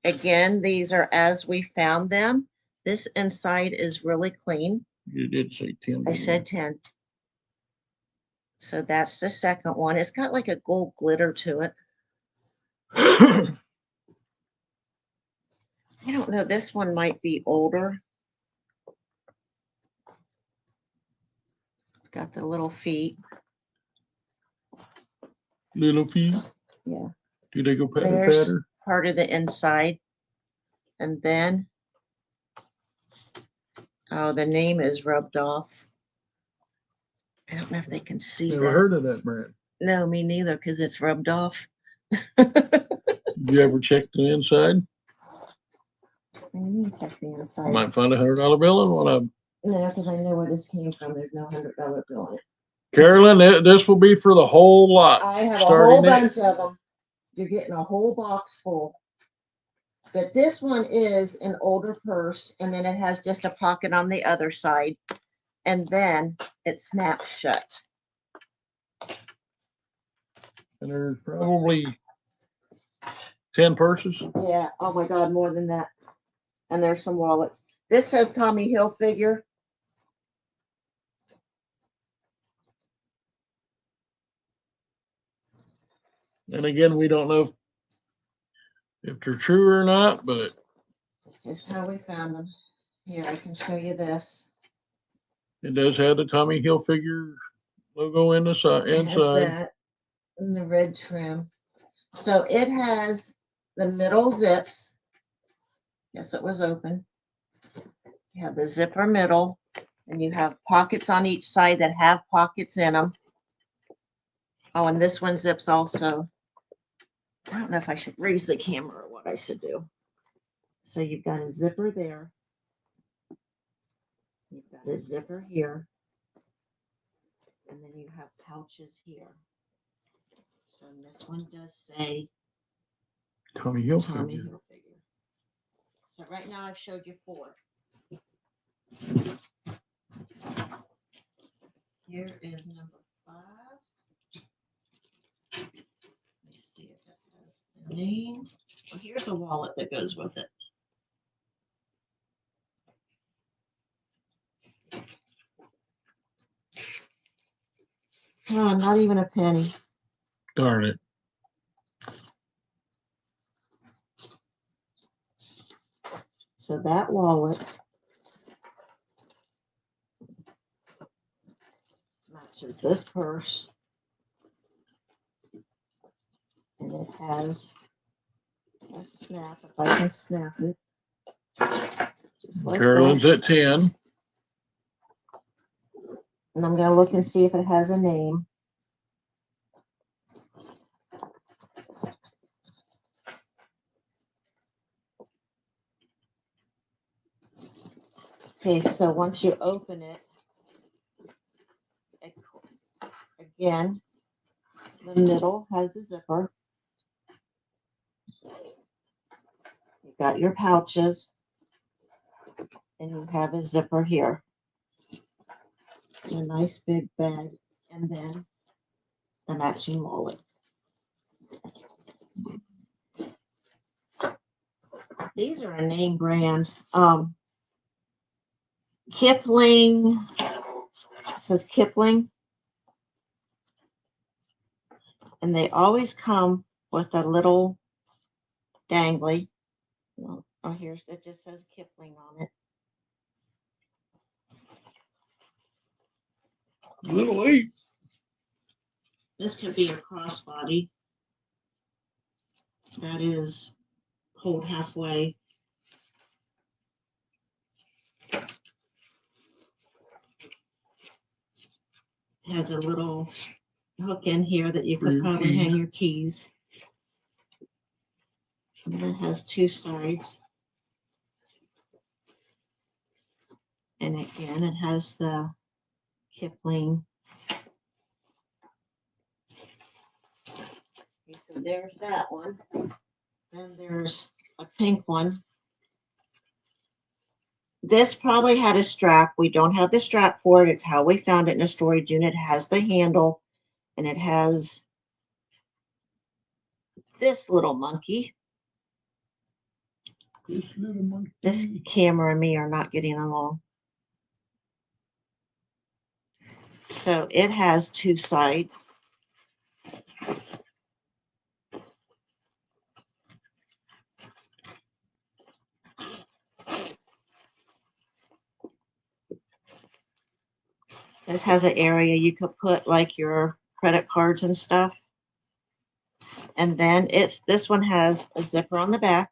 Again, these are as we found them. This inside is really clean. You did say 10. I said 10. So that's the second one. It's got like a gold glitter to it. I don't know. This one might be older. It's got the little feet. Little feet. Yeah. Do they go patter There's patter? part of the inside. And then, oh, the name is rubbed off. I don't know if they can see Never that. heard of that brand. No, me neither, because it's rubbed off. Did you ever check the inside? I need to check the I inside. might find a $100 bill in one of them. No, because I know where this came from. There's no $100 bill in it. Carolyn, this will be for the whole lot. I have a starting whole at- bunch of them. You're getting a whole box full. But this one is an older purse, and then it has just a pocket on the other side, and then it snaps shut. And there's probably 10 purses. Yeah. Oh my God, more than that. And there's some wallets. This says Tommy Hilfiger. And again, we don't know if they're true or not, but This is how we found them. Here, I can show you this. It does have the Tommy Hilfiger logo in the side, It has inside. that in the red trim. So it has the middle zips. Yes, it was open. You have the zipper middle, and you have pockets on each side that have pockets in them. Oh, and this one zips also. I don't know if I should raise the camera or what I should do. So you've got a zipper there. You've got a zipper here. And then you have pouches here. So this one does say Tommy Tommy Hilfiger. Hilfiger. So right now I've showed you 4. Here is number 5. Let me see if it has a name. Well, here's the wallet that goes with it. Oh, not even a penny. Darn it. So that wallet matches this purse. And it has a snap, if I can snap it. Just like Carolyn's that. at 10. And I'm going to look and see if it has a name. Okay, so once you open it, again, the middle has a zipper. You've got your pouches, and you have a zipper here. It's a nice big bag, and then the matching wallet. These are a name brand. Kipling. It says Kipling. And they always come with a little dangly. Oh, here's it just says Kipling on it. Little late. This could be a crossbody. That is hold halfway. Has a little hook in here that you could probably hang your keys. And it has 2 sides. And again, it has the Kipling. Okay, so there's that one. Then there's a pink one. This probably had a strap. We don't have the strap for it. It's how we found it in a storage unit. It has the handle, and it has this little monkey. This little monkey. This camera and me are not getting along. So it has 2 sides. This has an area you could put like your credit cards and stuff. And then this one has a zipper on the back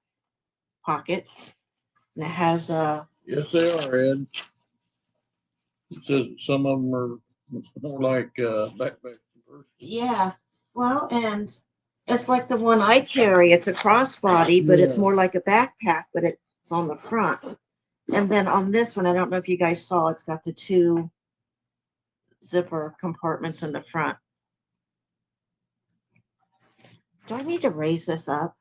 pocket. And it has a Yes, they are, Ed. It says some of them are more like backpack. yeah. Well, and it's like the one I carry. It's a crossbody, but it's Yeah. more like a backpack, but it's on the front. And then on this one, I don't know if you guys saw, it's got the 2 zipper compartments in the front. Do I need to raise this up?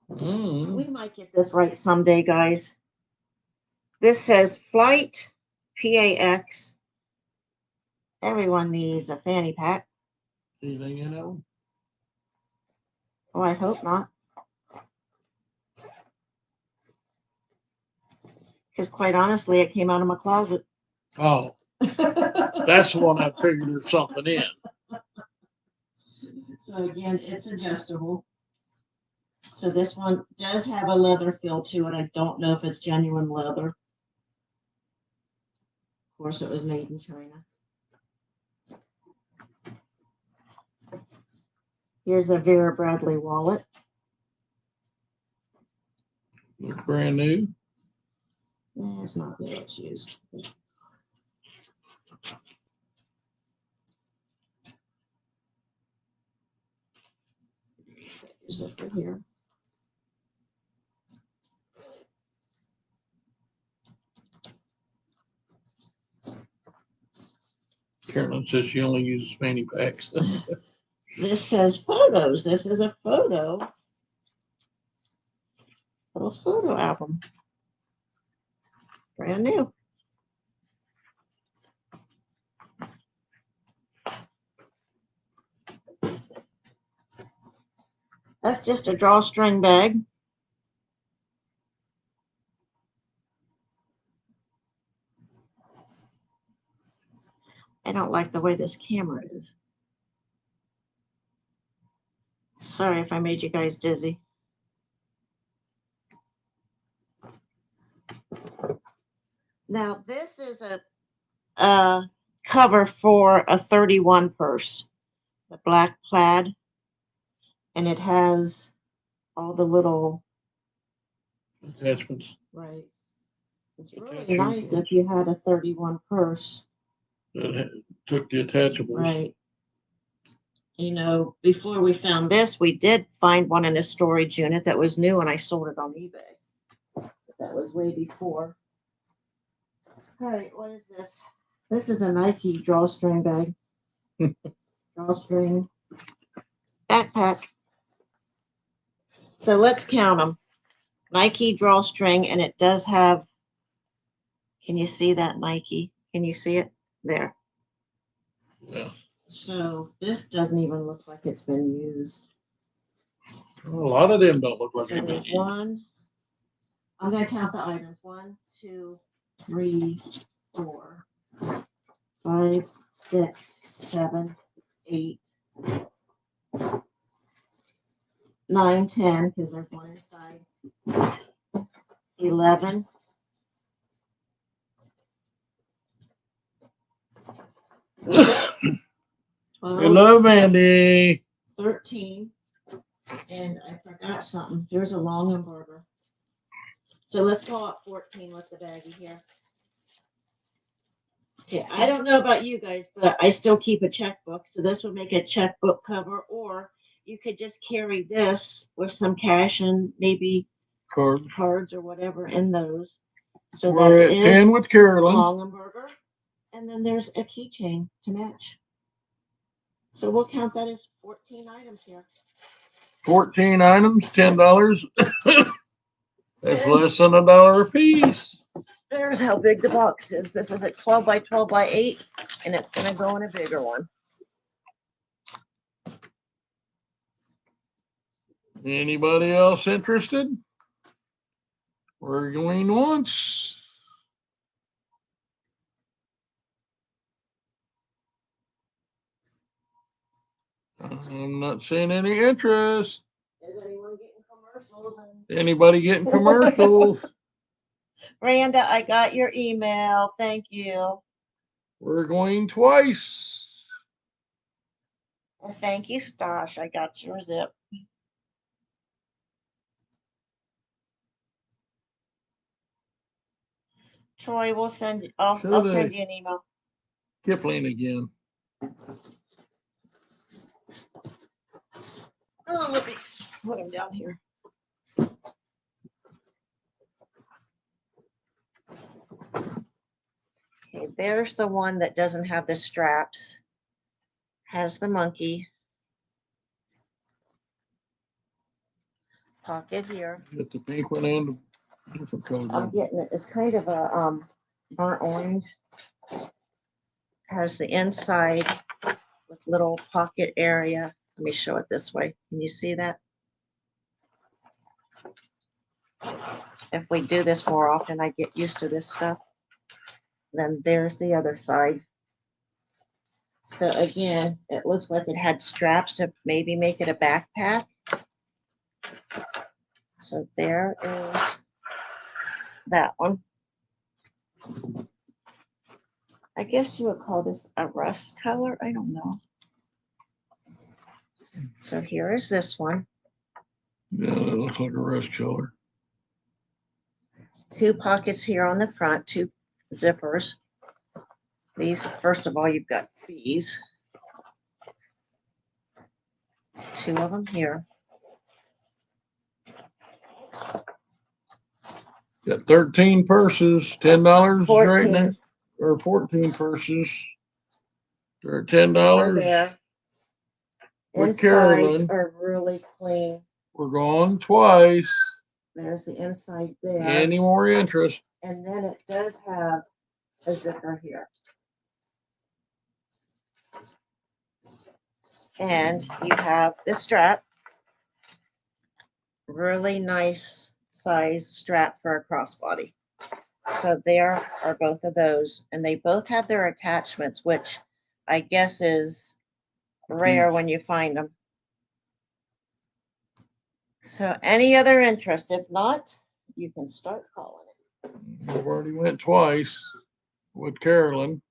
We might get this right someday, guys. This says Flight PAX. Everyone needs a fanny pack. Anything in that one? Oh, I hope not. Because quite honestly, it came out of my closet. Oh, that's the one I figured there's something in. So again, it's adjustable. So this one does have a leather feel to it. I don't know if it's genuine leather. Of course, it was made in China. Here's a Vera Bradley wallet. Looks brand new. It's not very much used. Here's it for here. Carolyn says she only uses fanny packs. This says photos. This is a little photo album. Brand new. That's just a drawstring bag. I don't like the way this camera is. Sorry if I made you guys dizzy. Now, this is a cover for a 31 purse, the black plaid, and it has all the little Attachments. right. It's really Attaching nice points. if you had a 31 purse, That took the attachables. right? You know, before we found this, we did find one in a storage unit that was new, and I sold it on eBay. But that was way before. All right, what is this? This is a Nike drawstring bag. Drawstring backpack. So let's count them. Nike drawstring, and it does have, can you see that Nike? Can you see it? There. Yeah. So this doesn't even look like it's been used. Well, a lot of them don't look like So they've been there's used. one. I'm going to count the items. 1, 2, 3, 4, 5, 6, 7, 8, 9, 10, because there's one inside. 11. 12, Hello, Mandy. 13. And I forgot something. There's a long burger. So let's call it 14 with the baggie here. Okay, I don't know about you guys, but I still keep a checkbook. So this would make a checkbook cover, or you could just carry this with some cash and maybe cards or whatever in those. So We're that at is 10 with Carolyn. Longenberger. And then there's a keychain to match. So we'll count that as 14 items here. 14 items, $10. That's less than $1 a piece. There's how big the box is. This is a 12 by 12 by 8, and it's going to go in a bigger one. Anybody else interested? We're going once. I'm not seeing any interest. Is anyone getting commercials? Anybody getting commercials? Randa, I got your email. Thank you. We're going twice. And thank you, Stosh. I got your zip. Troy, we'll send. I'll send you an email. Kipling again. Oh, let me put him down here. Okay, there's the one that doesn't have the straps. Has the monkey. Pocket here. Get the pink one and the different color. I'm getting it. It's kind of a burnt orange. Has the inside with little pocket area. Let me show it this way. Can you see that? If we do this more often, I get used to this stuff. Then there's the other side. So again, it looks like it had straps to maybe make it a backpack. So there is that one. I guess you would call this a rust color. I don't know. So here is this one. Yeah, that looks like a rust color. 2 pockets here on the front, 2 zippers. These, first of all, you've got these. 2 of them here. Got 13 purses, $10 right now, 14. or 14 purses. They're So $10. there. With Insides Carolyn. are really clean. We're going twice. There's the inside there. Any more interest? And then it does have a zipper here. And you have the strap. Really nice size strap for a crossbody. So there are both of those. And they both have their attachments, which I guess is rare when you find them. So any other interest? If not, you can start calling it. We've already went twice with Carolyn.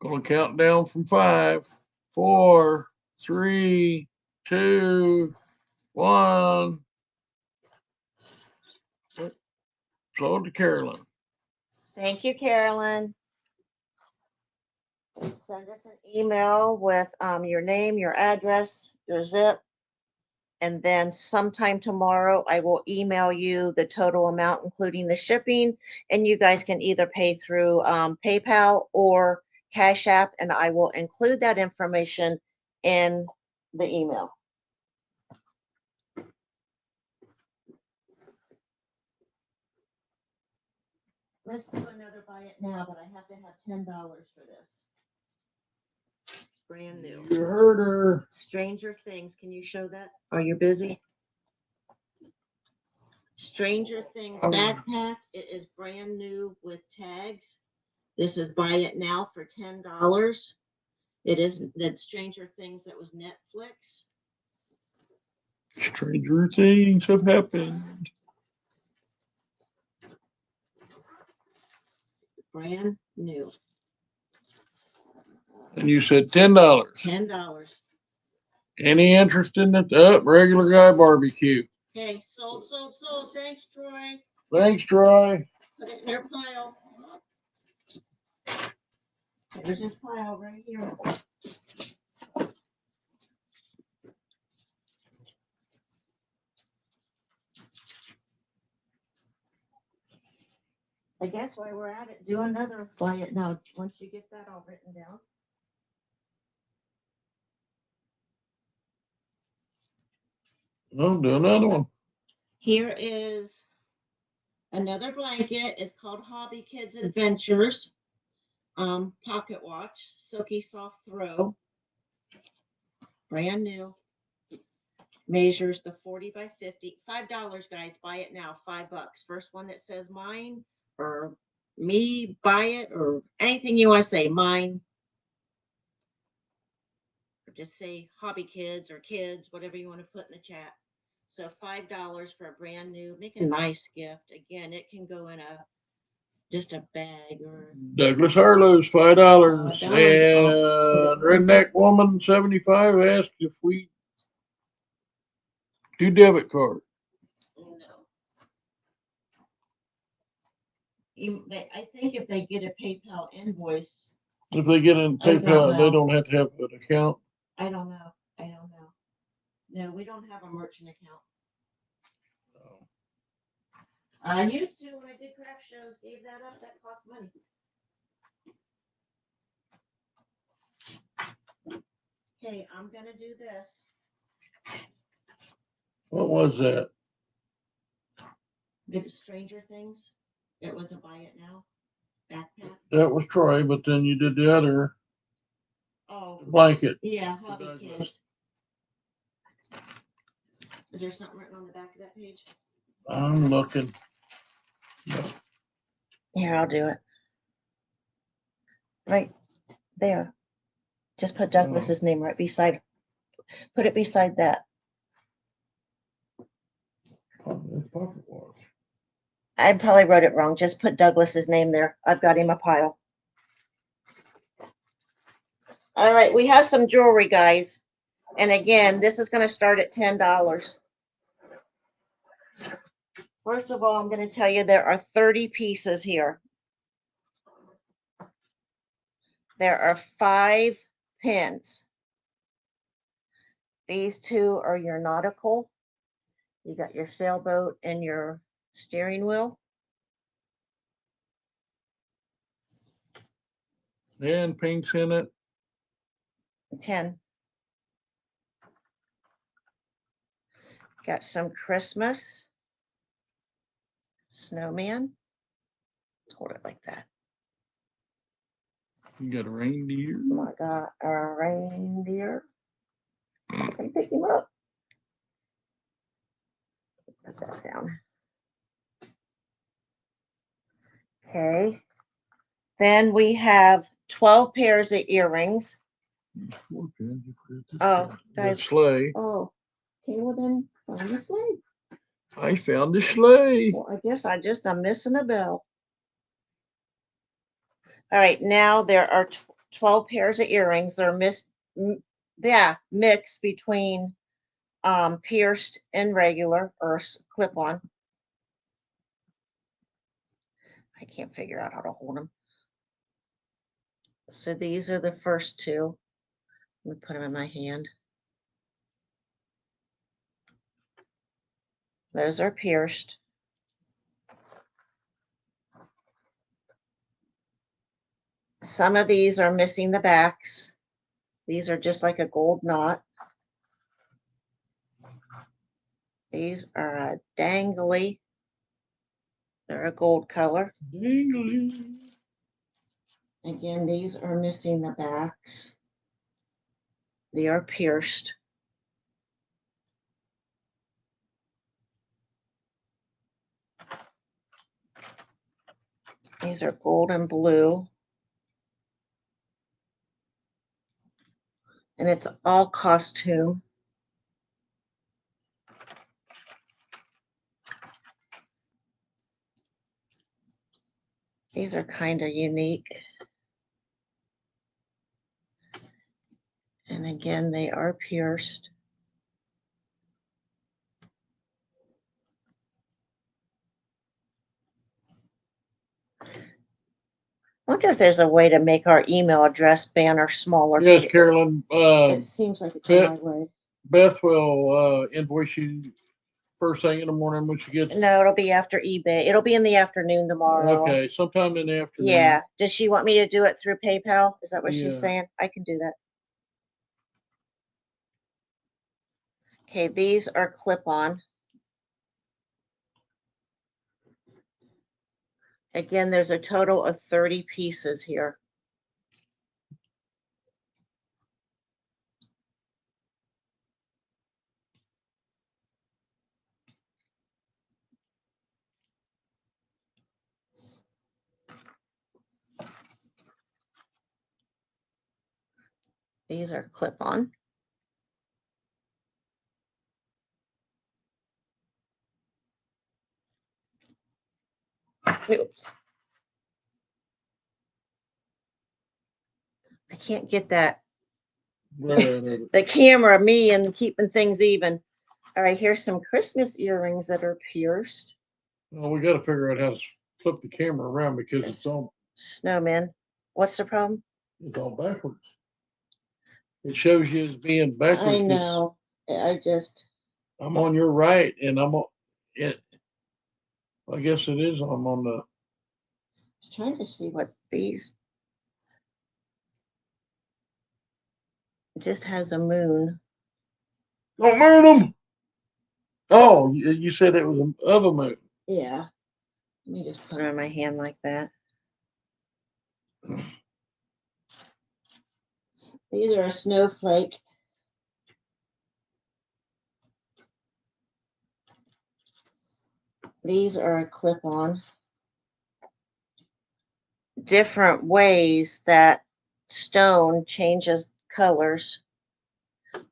Gonna count down from 5, 4, 3, 2, 1. Sold to Carolyn. Thank you, Carolyn. Send us an email with your name, your address, your zip, and then sometime tomorrow I will email you the total amount, including the shipping, and you guys can either pay through PayPal or Cash App, and I will include that information in the email. Let's do another buy it now, but I have to have $10 for this. Brand new. You heard her. Stranger Things. Can you show that? Are you busy? Stranger Things backpack. It is brand new with tags. This is buy it now for $10. It is that Stranger Things that was Netflix. Stranger things have happened. Brand new. And you said $10. $10. Any interest in it? Regular guy barbecue. Okay, sold, sold, sold. Thanks, Troy. Thanks, Troy. Put it in your pile. There's this pile right here. I guess while we're at it, do another buy it now. Once you get that all written down. Oh, do another one. Here is another blanket. It's called Hobby Kids Adventures. Pocket watch, silky soft throw. Brand new. Measures the 40 by 50. $5, guys. Buy it now. $5. First one that says mine or me, buy it, or anything you want to say, mine. Or just say hobby kids or kids, whatever you want to put in the chat. So $5 for a brand new, make a nice gift. Again, it can go in just a bag or Douglas Harlow's $5. that was And Redneck Woman 75 asked if we do debit card. no. I think if they get a PayPal invoice, If they get in I don't PayPal, they know. don't have to have an account. I don't know. I don't know. No, we don't have a merchant account. I used to when I did craft shows, gave that up. That cost money. Okay, I'm gonna do this. What was that? The Stranger Things. It was a buy it now backpack. That was Troy, but then you did the other Oh, blanket. yeah, hobby kids. Is there something written on the back of that page? I'm looking. Here, I'll do it. Right there. Just put Douglas's name right beside, put it beside that. Oh, that's pocket watch. I probably wrote it wrong. Just put Douglas's name there. I've got him a pile. All right, we have some jewelry, guys. And again, this is going to start at $10. First of all, I'm going to tell you there are 30 pieces here. There are 5 pins. These 2 are your nautical. You got your sailboat and your steering wheel. And pink's in it. 10. Got some Christmas. Snowman. Hold it like that. You got a reindeer. Oh, I got a reindeer. Can you pick him up? Put that down. Okay. Then we have 12 pairs of earrings. Okay, Oh, guys. sleigh. Oh, okay. Well, then find the sleigh. I found the sleigh. Well, I guess I'm missing a bell. All right. Now there are 12 pairs of earrings. They're mixed between pierced and regular or clip-on. I can't figure out how to hold them. So these are the first 2. Let me put them in my hand. Those are pierced. Some of these are missing the backs. These are just like a gold knot. These are a dangly. They're a gold color. Dangly. Again, these are missing the backs. They are pierced. These are gold and blue. And it's all costume. These are kind of unique. And again, they are pierced. Wonder if there's a way to make our email address banner smaller. Yes, Carolyn. It seems like it's on my way. Beth will invoice you first thing in the morning when she gets. No, it'll be after eBay. It'll be in the afternoon tomorrow. Okay, sometime in the afternoon. Yeah. Does she want me to do it through PayPal? Is that what Yeah. she's saying? I can do that. Okay, these are clip-on. Again, there's a total of 30 pieces here. These are clip-on. Oops. I can't get that. The camera, me, and keeping things even. All right, here's some Christmas earrings that are pierced. Well, we got to figure out how to flip the camera around because it's all Snowman. What's the problem? it's all backwards. It shows you as being backwards. I know. I'm on your right, and I'm on it. I guess it is. I'm on the. Trying to see what these. It just has a moon. Don't moon them. Oh, you said it was of a moon. Yeah. Let me just put it on my hand like that. These are a snowflake. These are a clip-on. Different ways that stone changes colors.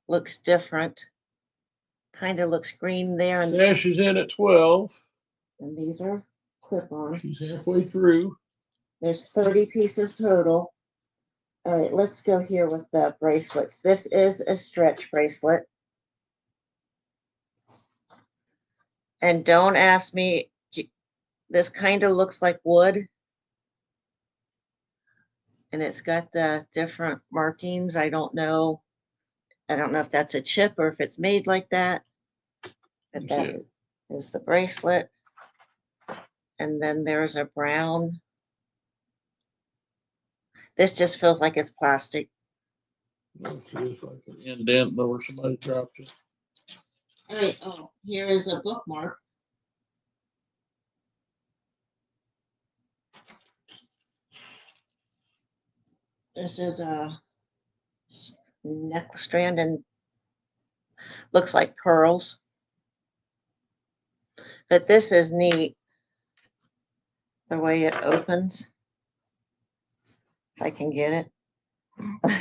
Looks different. Kind of looks green there, and Stash is in at 12. these are clip-on. She's halfway through. There's 30 pieces total. All right, let's go here with the bracelets. This is a stretch bracelet. And don't ask me, this kind of looks like wood. And it's got the different markings. I don't know. I don't know if that's a chip or if it's made like that. But that is the bracelet. And then there's a brown. This just feels like it's plastic. It feels like an indent where somebody dropped it. All right. Oh, here is a bookmark. This is a neck strand and looks like pearls. But this is neat, the way it opens. If I can get it.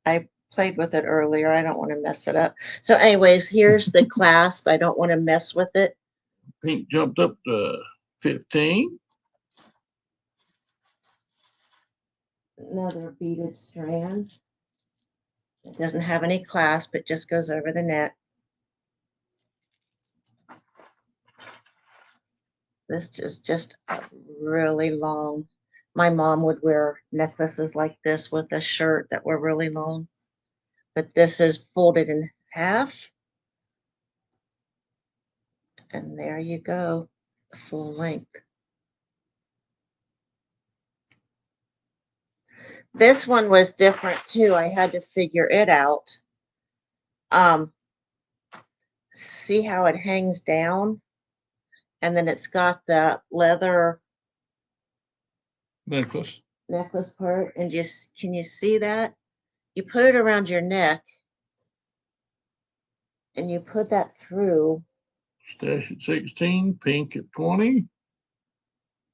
I played with it earlier. I don't want to mess it up. So anyways, here's the clasp. I don't want to mess with it. Pink jumped up to 15. Another beaded strand. It doesn't have any clasp. It just goes over the neck. This is just really long. My mom would wear necklaces like this with a shirt that were really long. But this is folded in half. And there you go, full length. This one was different too. I had to figure it out. See how it hangs down? And then it's got the leather Necklace. part. And just, can you see that? You put it around your neck and you put that through. Stash at 16. Pink at 20.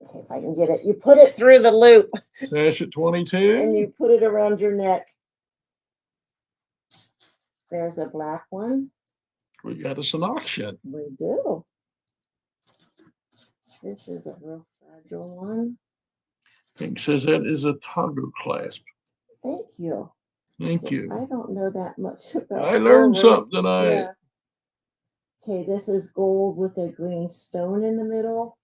Okay, if I can get it. You put it through the loop. Stash at 22. And you put it around your neck. There's a black one. We got us an auction. We do. This is a real fragile one. Pink says that is a toggle clasp. Thank you. Thank you. I don't know that much about I learned jewelry. something tonight. Yeah. Okay, this is gold with a green stone in the middle.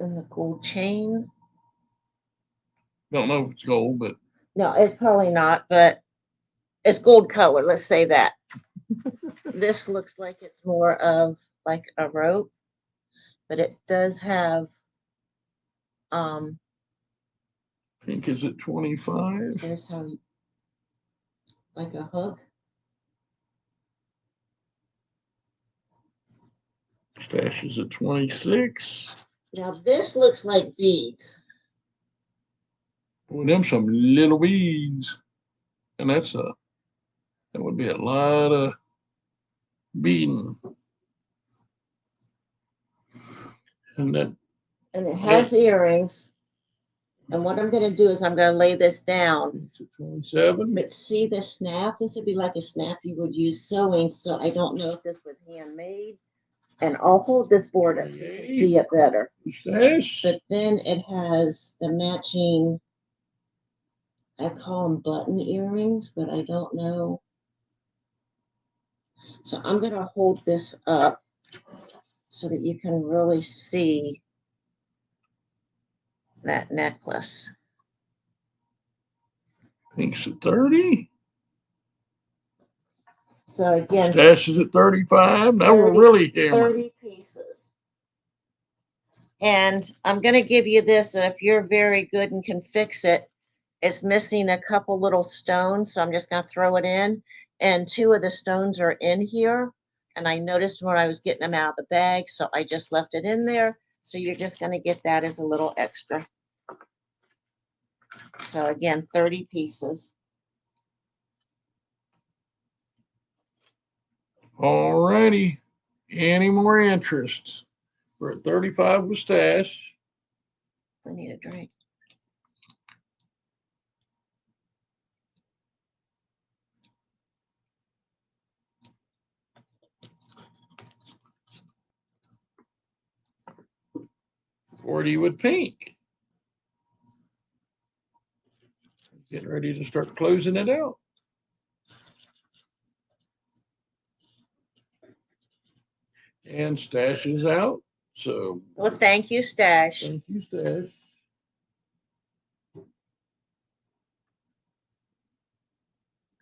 And the gold chain. Don't know if it's gold, but No, it's probably not, but it's gold color. Let's say that. This looks like it's more of like a rope, but it does have pink is at 25. there's how like a hook. Stash is at 26. Now this looks like beads. Boy, them some little beads. And that would be a lot of beading. And it has earrings. And what I'm going to do is I'm going to lay this down. it's at 27. But see the snap? This would be like a snap you would use sewing. So I don't know if this was handmade. And I'll hold this board up so you can see it better. Stash. But then it has the matching, I call them button earrings, but I don't know. So I'm going to hold this up so that you can really see that necklace. Pink's at 30. So again, Stash is at 35. Now we're really hammering. 30 pieces. And I'm going to give you this, and if you're very good and can fix it, it's missing a couple little stones, so I'm just going to throw it in. And 2 of the stones are in here, and I noticed when I was getting them out of the bag, so I just left it in there. So you're just going to get that as a little extra. So again, 30 pieces. All righty. Any more interests? We're at 35 with Stash. I need a drink. 40 with pink. Getting ready to start closing it out. And Stash is out. So Well, thank you, Stash. thank you, Stash.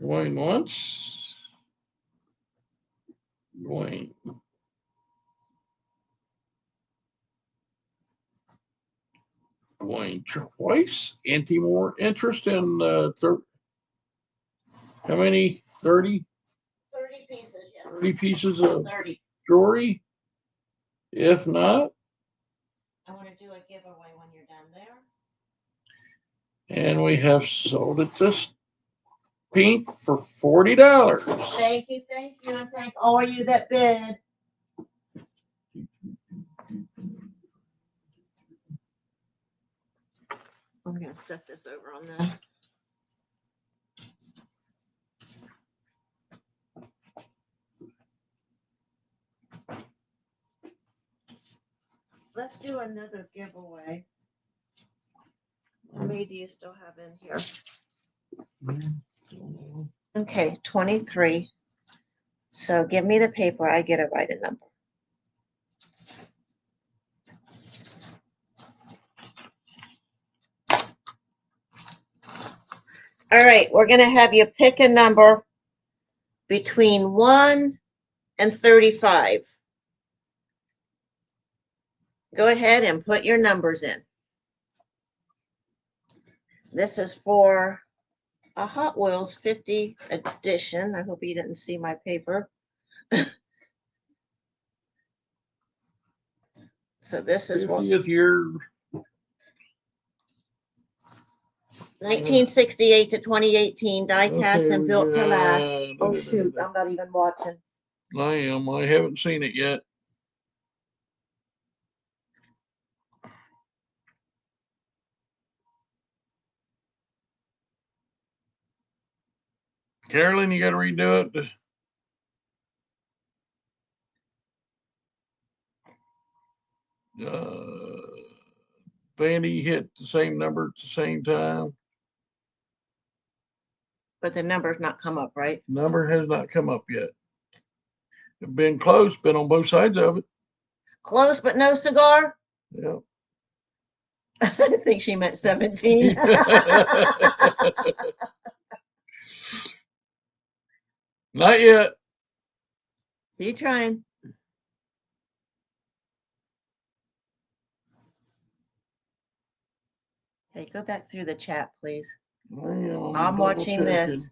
Going once. Going. Going twice. Anti more interest in how many? 30? 30 pieces, yes. 30 pieces of 30. jewelry. If not, I want to do a giveaway when you're done there. and we have sold it this pink for $40. Thank you, and thank all you that bid. I'm going to set this over on the. Let's do another giveaway. How many do you still have in here? Okay, 23. So give me the paper. I get to write a number. All right, we're going to have you pick a number between 1 and 35. Go ahead and put your numbers in. This is for a Hot Wheels 50 edition. I hope you didn't see my paper. So this is what 50th year. 1968 to 2018, die cast Okay, and we built to last. got- Oh shoot, I'm not even watching. I am. I haven't seen it yet. Carolyn, you got to redo it. Vandy hit the same number at the same time. But the number's not come up, right? Number has not come up yet. It's been close, been on both sides of it. Close, but no cigar? Yeah. I think she meant 17. Not yet. You trying? Hey, go back through the chat, please. I'm watching this.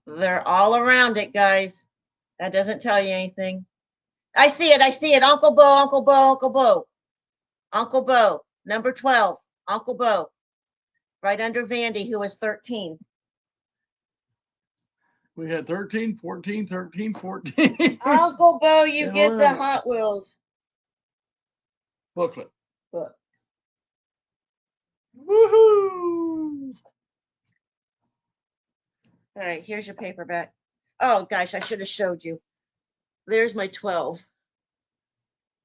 They're all around it, guys. That doesn't tell you anything. I see it. I see it. Uncle Bo, Uncle Bo, Uncle Bo. Uncle Bo, number 12. Uncle Bo. Right under Vandy, who was 13. We had 13, 14, 13, 14. Uncle Bo, you Yeah, get the right. Hot Wheels Booklet. book. Woohoo! All right, here's your paperback. Oh, gosh, I should have showed you. There's my 12.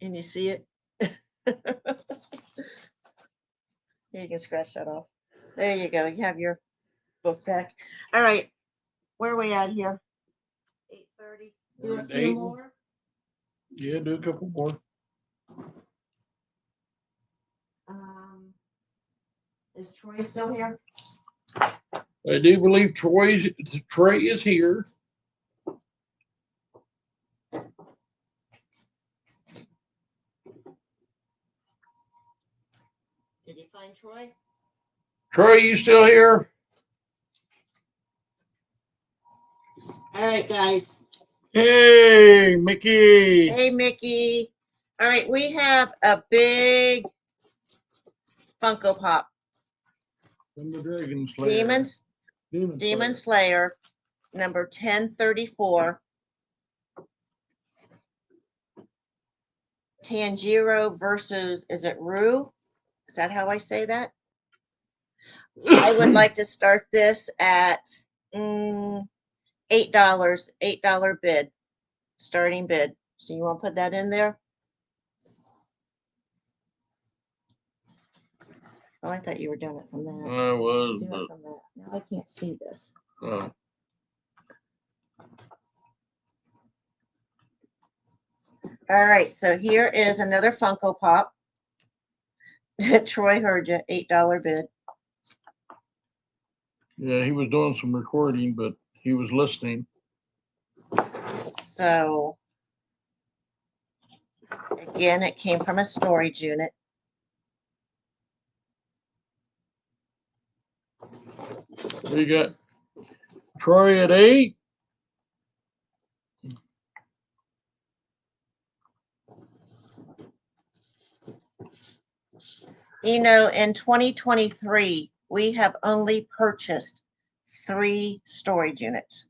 And you see it? Here, you can scratch that off. There you go. You have your book back. All right. Where are we at here? 8:30. Do We're a at few 8. more. Yeah, do a couple more. Is Troy still here? I do believe Trey is here. Did you find Troy? Troy, you still here? All right, guys. Hey, Mickey. Hey, Mickey. All right, we have a big Funko Pop. From the Dragon Slayer. Demon Slayer, number 1034. Tanjiro versus, is it Rue? Is that how I say that? I would like to start this at $8, $8 bid, starting bid. So you want to put that in there? Oh, I thought you were doing it from that. I was, Do it but from that. Now I can't see this. uh, All right, so here is another Funko Pop. Troy heard you, $8 bid. yeah, he was doing some recording, but he was listening. So again, it came from a storage unit. We got Troy at 8. You know, in 2023, we have only purchased 3 storage units.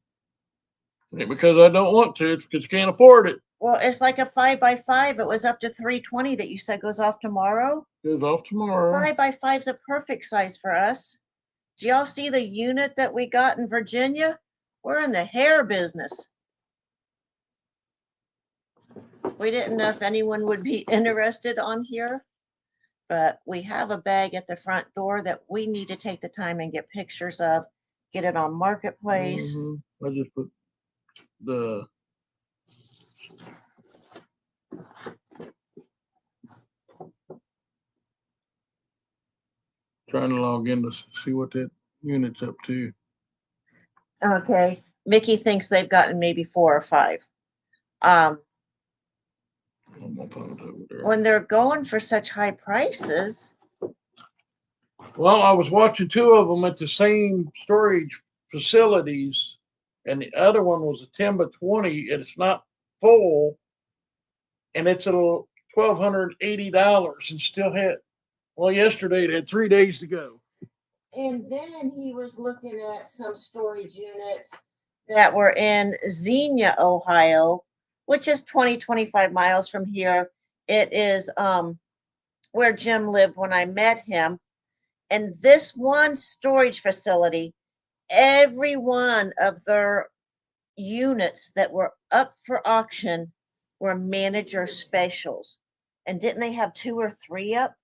Ain't because I don't want to, it's because you can't afford it. Well, it's like a 5x5. It was up to 320 that you said goes off tomorrow. Goes off tomorrow. 5x5 is a perfect size for us. Do y'all see the unit that we got in Virginia? We're in the hair business. We didn't know if anyone would be interested on here, but we have a bag at the front door that we need to take the time and get pictures of, get it on Marketplace. I just put the trying to log in to see what that unit's up to. Okay, Mickey thinks they've gotten maybe 4 or 5. I'm gonna put it over there. When they're going for such high prices, Well, I was watching 2 of them at the same storage facilities, and the other one was a 10 by 20. It's not full, and it's at $1,280 and still had. Well, yesterday it had 3 days to go. and then he was looking at some storage units that were in Xenia, Ohio, which is 25 miles from here. It is where Jim lived when I met him. And this one storage facility, every one of their units that were up for auction were manager specials. And didn't they have 2 or 3 up?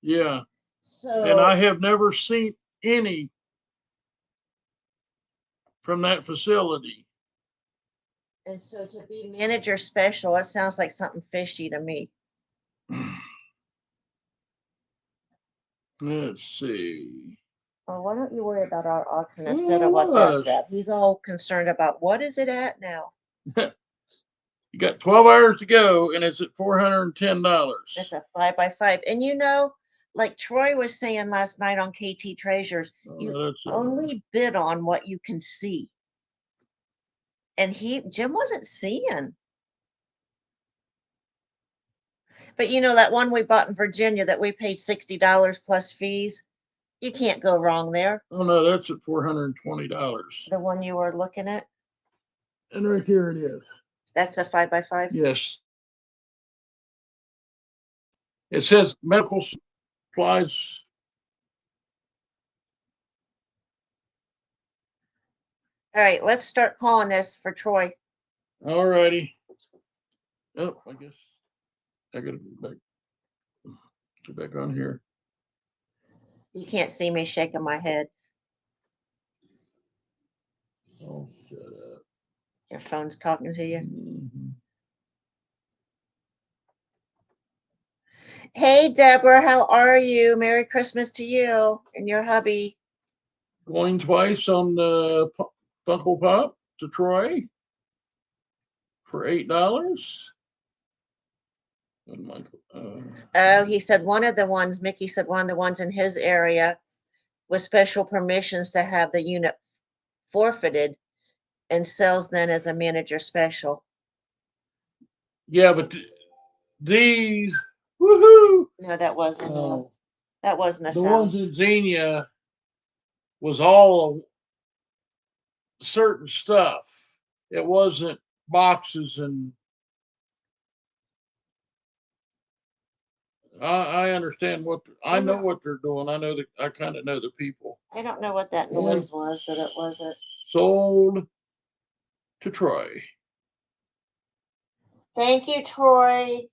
Yeah, So and I have never seen any from that facility. and so to be manager special, it sounds like something fishy to me. Let's see. Well, why don't you worry about our auction instead of what that's at? He's all concerned about what is it at now? You got 12 hours to go, and it's at $410. It's a 5x5. And you know, like Troy was saying last night on KT Treasures, you That's only bid on what you can see. And Jim wasn't seeing. But you know, that one we bought in Virginia that we paid $60 plus fees, you can't go wrong there. oh no, that's at $420. The one you were looking at, And right there it is. that's a 5x5. Yes. It says medical supplies. All right, let's start calling this for Troy. All righty. Oh, I guess I gotta get back on here. You can't see me shaking my head. Oh, shut up. Your phone's talking to you. Mhm. Hey, Deborah, how are you? Merry Christmas to you and your hubby. Going twice on the Funko Pop to Troy for $8. And Michael, Oh, he said one of the ones, Mickey said one of the ones in his area with special permissions to have the unit forfeited and sells then as a manager special. yeah, but these, woohoo! No, that wasn't Oh, a the sound. ones in Xenia was all certain stuff. It wasn't boxes and I understand I know Mhm. what they're doing. I kind of know the people. I don't know what that And noise was, but it wasn't. sold to Troy. Thank you, Troy.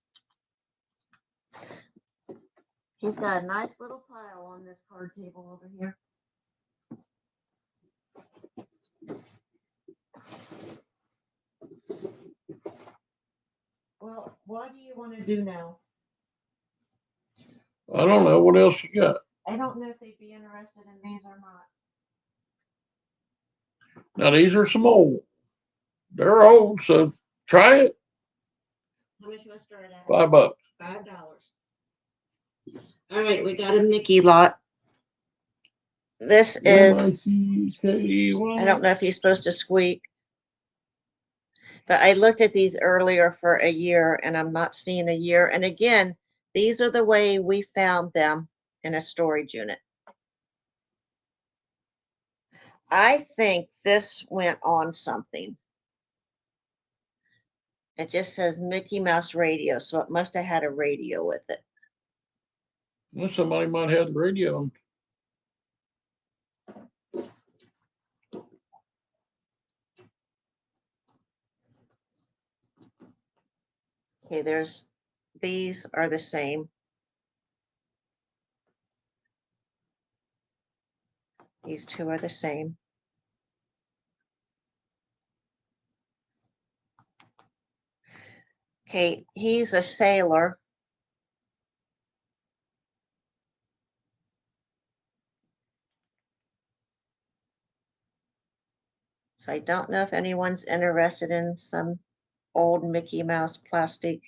He's got a nice little pile on this card table over here. Well, what do you want to do now? I don't know what else you got. I don't know if they'd be interested in these or not. Now these are some old. They're old, so try it. How much you want to start at? $5. $5. All right, we got a Mickey lot. This is, MICKEY. I don't know if he's supposed to squeak, but I looked at these earlier for a year and I'm not seeing a year. And again, these are the way we found them in a storage unit. I think this went on something. It just says Mickey Mouse radio, so it must have had a radio with it. Well, somebody might have the radio on. Okay, these are the same. These two are the same. Okay, he's a sailor. So I don't know if anyone's interested in some old Mickey Mouse plastic.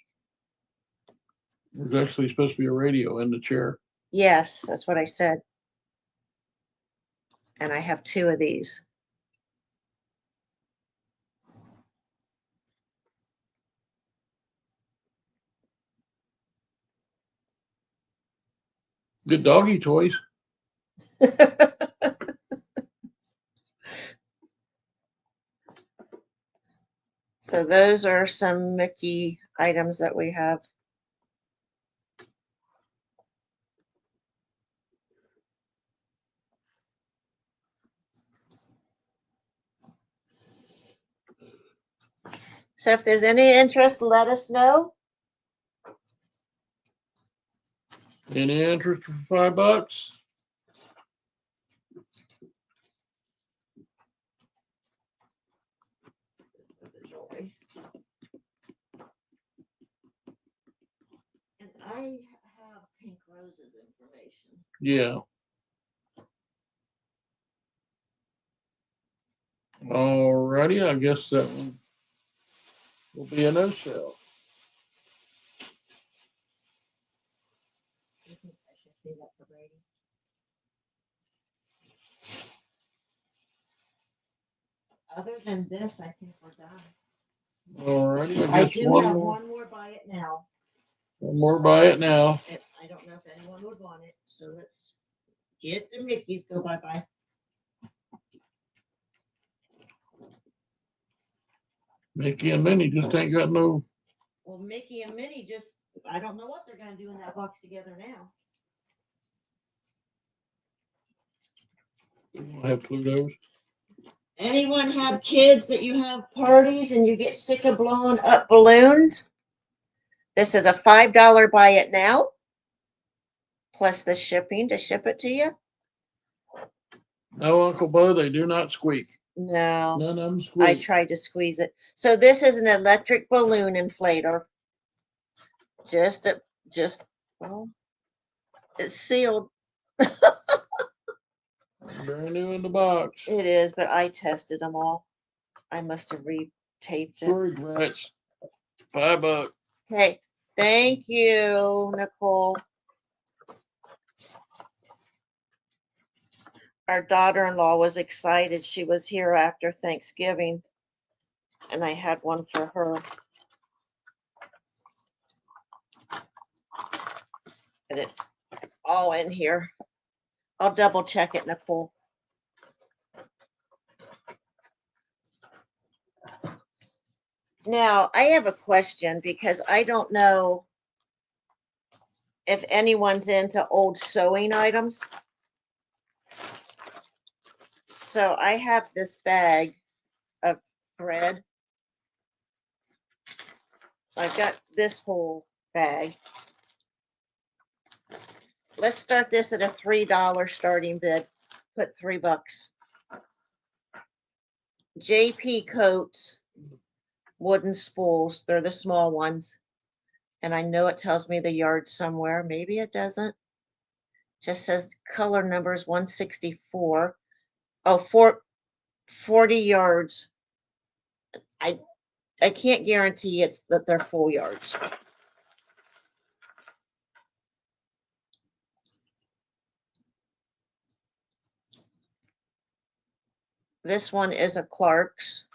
There's actually supposed to be a radio in the chair. Yes, that's what I said. And I have two of these. Good doggy toys. So those are some Mickey items that we have. So if there's any interest, let us know. Any interest for $5? And I have Pink Rose's information. Yeah. Alrighty, I guess that one will be a no sell. I think I should say that for Brady. Other than this, I think we're done. Alrighty, I I guess do one have more. one more buy it now. One more buy it now. I don't know if anyone would want it, so let's get the Mickeys. Go bye-bye. Mickey and Minnie just ain't got no. Well, Mickey and Minnie just, I don't know what they're gonna do in that box together now. Have Plutos. Anyone have kids that you have parties and you get sick of blowing up balloons? This is a $5 buy it now, plus the shipping to ship it to you. No, Uncle Bo, they do not squeak. No, None of them I squeak. tried to squeeze it. So this is an electric balloon inflator. Just, well, it's sealed. Brand new in the box. It is, but I tested them all. I must have re-taped it. Storage rats. $5. Okay, thank you, Nicole. Our daughter-in-law was excited. She was here after Thanksgiving, and I had one for her. And it's all in here. I'll double check it, Nicole. Now, I have a question because I don't know if anyone's into old sewing items. So I have this bag of thread. I've got this whole bag. Let's start this at a $3 starting bid. Put $3. JP Coats wooden spools. They're the small ones. And I know it tells me the yard somewhere. Maybe it doesn't. Just says color numbers 164. Oh, 40 yards. I can't guarantee it's that they're full yards. This one is a Clark's.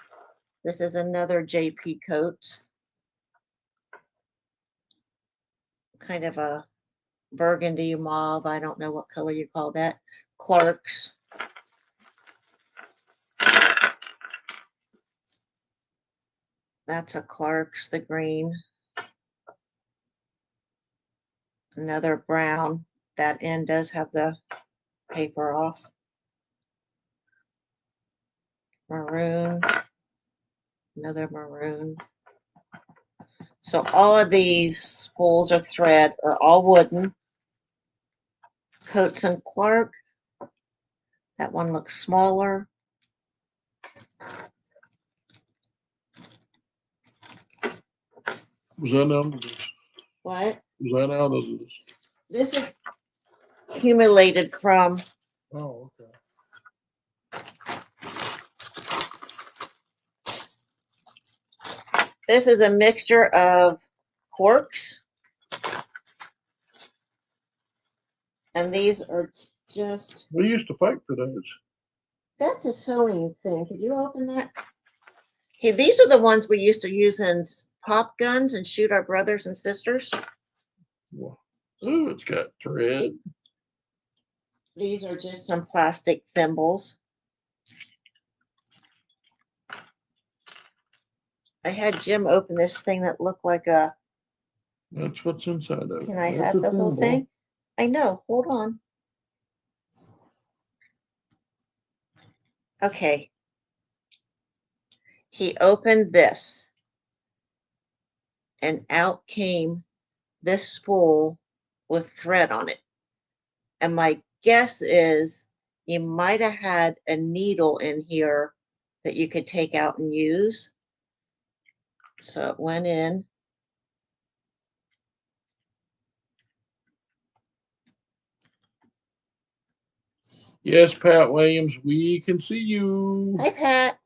This is another JP Coats. Kind of a burgundy mauve. I don't know what color you call that. Clark's. That's a Clark's, the green. Another brown. That end does have the paper off. Maroon. Another maroon. So all of these spools or thread are all wooden. Coats and Clark. That one looks smaller. Was that out of this? What? Was that out of this? This is accumulated from, Oh, okay. this is a mixture of corks. And these are just, We used to fight for those. that's a sewing thing. Could you open that? Okay, these are the ones we used to use in pop guns and shoot our brothers and sisters. Oh, it's got thread. These are just some plastic thimbles. I had Jim open this thing that looked like a, That's what's inside of it. can I That's have a the whole thimble. thing? I know, hold on. Okay. He opened this and out came this spool with thread on it. And my guess is you might have had a needle in here that you could take out and use. So it went in. Yes, Pat Williams, we can see you. Hi, Pat.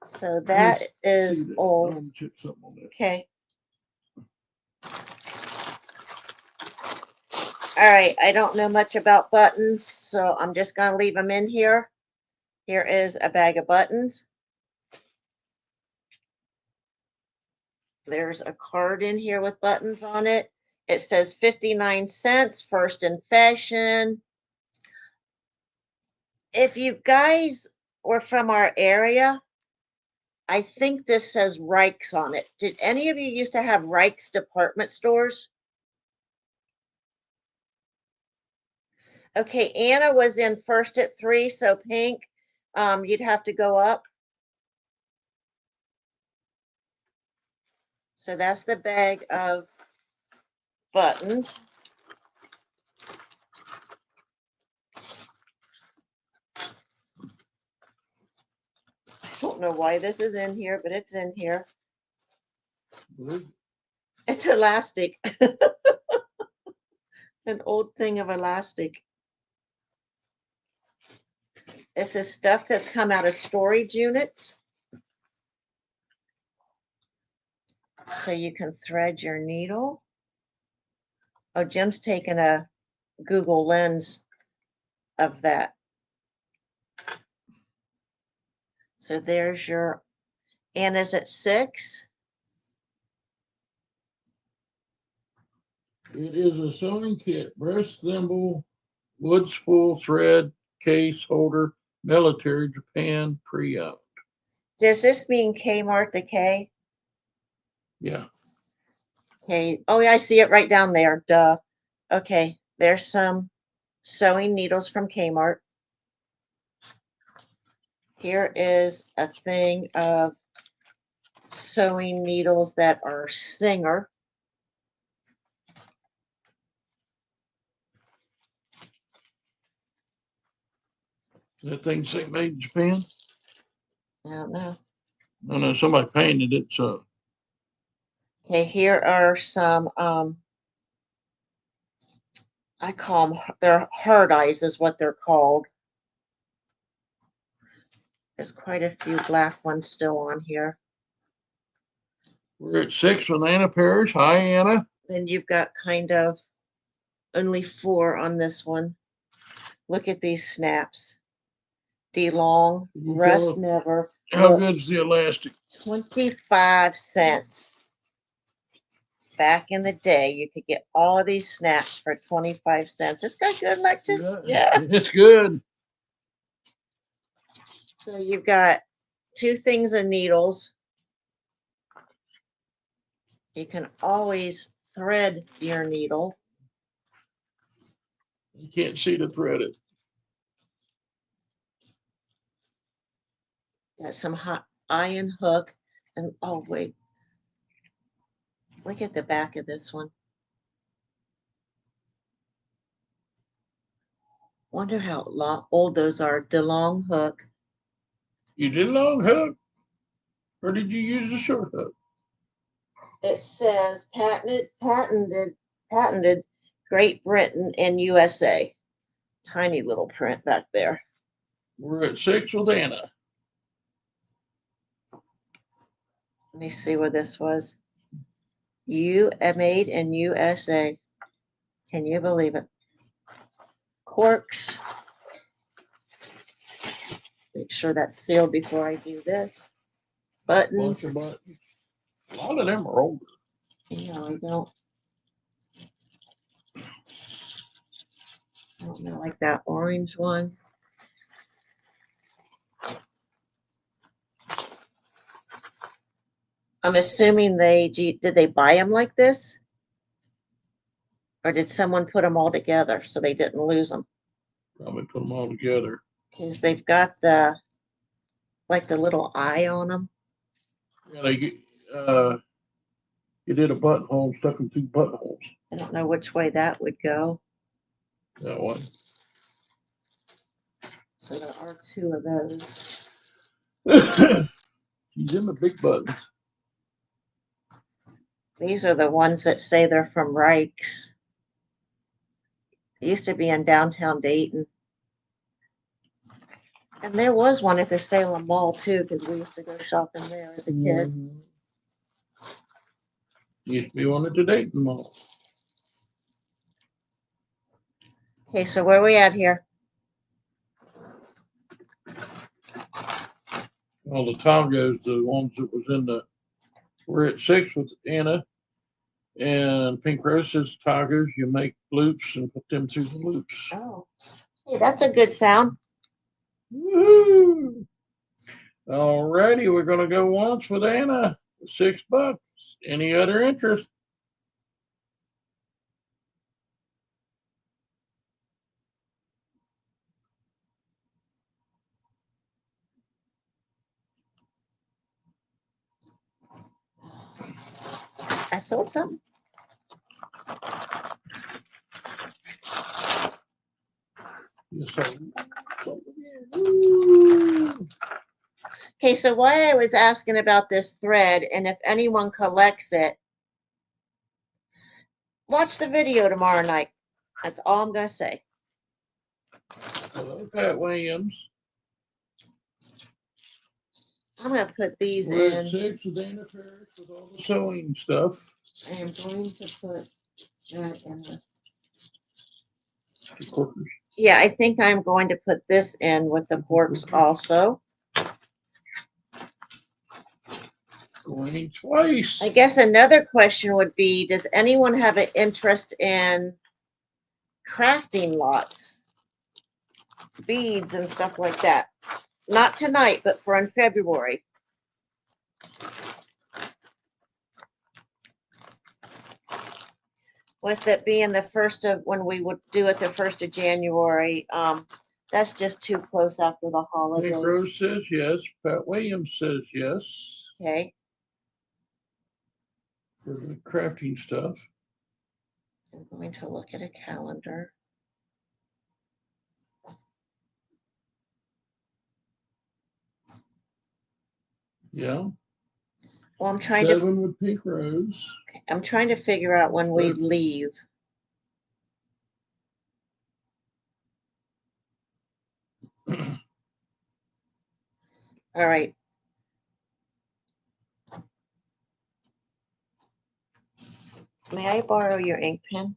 So that is See that. old. I'm chip something on that. Okay. All right, I don't know much about buttons, so I'm just gonna leave them in here. Here is a bag of buttons. There's a card in here with buttons on it. It says 59 cents, first in fashion. If you guys were from our area, I think this says Reich's on it. Did any of you used to have Reich's department stores? Okay, Anna was in first at 3, so pink. You'd have to go up. So that's the bag of buttons. I don't know why this is in here, but it's in here. It's elastic. An old thing of elastic. This is stuff that's come out of storage units. So you can thread your needle. Oh, Jim's taken a Google Lens of that. So there's your, Anna's at 6. It is a sewing kit, breast thimble, wood spool, thread, case holder, military, Japan, pre-owned. Does this mean Kmart the K? Yeah. Okay, oh yeah, I see it right down there, duh. Okay, there's some sewing needles from Kmart. Here is a thing of sewing needles that are Singer. That thing say made in Japan? I don't know. No, somebody painted it, so Okay, here are some, I call them, they're hard eyes is what they're called. There's quite a few black ones still on here. we're at 6 with Anna Parrish. Hi, Anna. Then you've got kind of only 4 on this one. Look at these snaps. DeLong, Can you tell Rust us Never. how Look, good's the elastic? 25 cents. Back in the day, you could get all of these snaps for 25 cents. It's got good, Lexus. Yeah. It's good. So you've got 2 things of needles. You can always thread your needle. You can't see to thread it. Got some hot iron hook. And oh, wait. Look at the back of this one. Wonder how old those are. DeLong hook. You did a long hook, or did you use the short hook? It says patented Great Britain and USA. Tiny little print back there. We're at 6 with Anna. Let me see what this was. Made in USA. Can you believe it? Corks. Make sure that's sealed before I do this. Buttons. Bunch of buttons. A lot of them are older. Yeah, I don't know, like that orange one. I'm assuming did they buy them like this? Or did someone put them all together so they didn't lose them? Probably put them all together. Because they've got like the little eye on them. Yeah, you did a buttonhole, stuck them through buttonholes. I don't know which way that would go. That one. So there are 2 of those. He's in the big buttons. These are the ones that say they're from Reich's. They used to be in downtown Dayton. And there was one at the Salem Mall too, because we used to go shopping there as a kid. Mhm. Used to be one at the Dayton Mall. Okay, so where are we at here? Well, the tangos, the ones that was in the, we're at 6 with Anna. And Pink Rose says tangos, you make loops and put them through the loops. Oh, hey, that's a good sound. Woo! Alrighty, we're gonna go once with Anna. $6. Any other interest? I sold something. Yes, sir. Woo! Okay, so why I was asking about this thread, and if anyone collects it, watch the video tomorrow night. That's all I'm gonna say. Hello, Pat Williams. I'm gonna put these We're at in. 6 with Anna Parrish with all the sewing stuff. I am going to put that in the. The corkers. Yeah, I think I'm going to put this in with the corks also. Going twice. I guess another question would be, does anyone have an interest in crafting lots, beads and stuff like that? Not tonight, but for in February. with it being the first of, when we would do it the 1st of January, that's just too close after the Pink holiday. Rose says yes. Pat Williams says yes Okay, for the crafting stuff. I'm going to look at a calendar. Yeah. Well, I'm trying to, 7 with Pink Rose. I'm trying to figure out when we leave. All right. May I borrow your ink pen?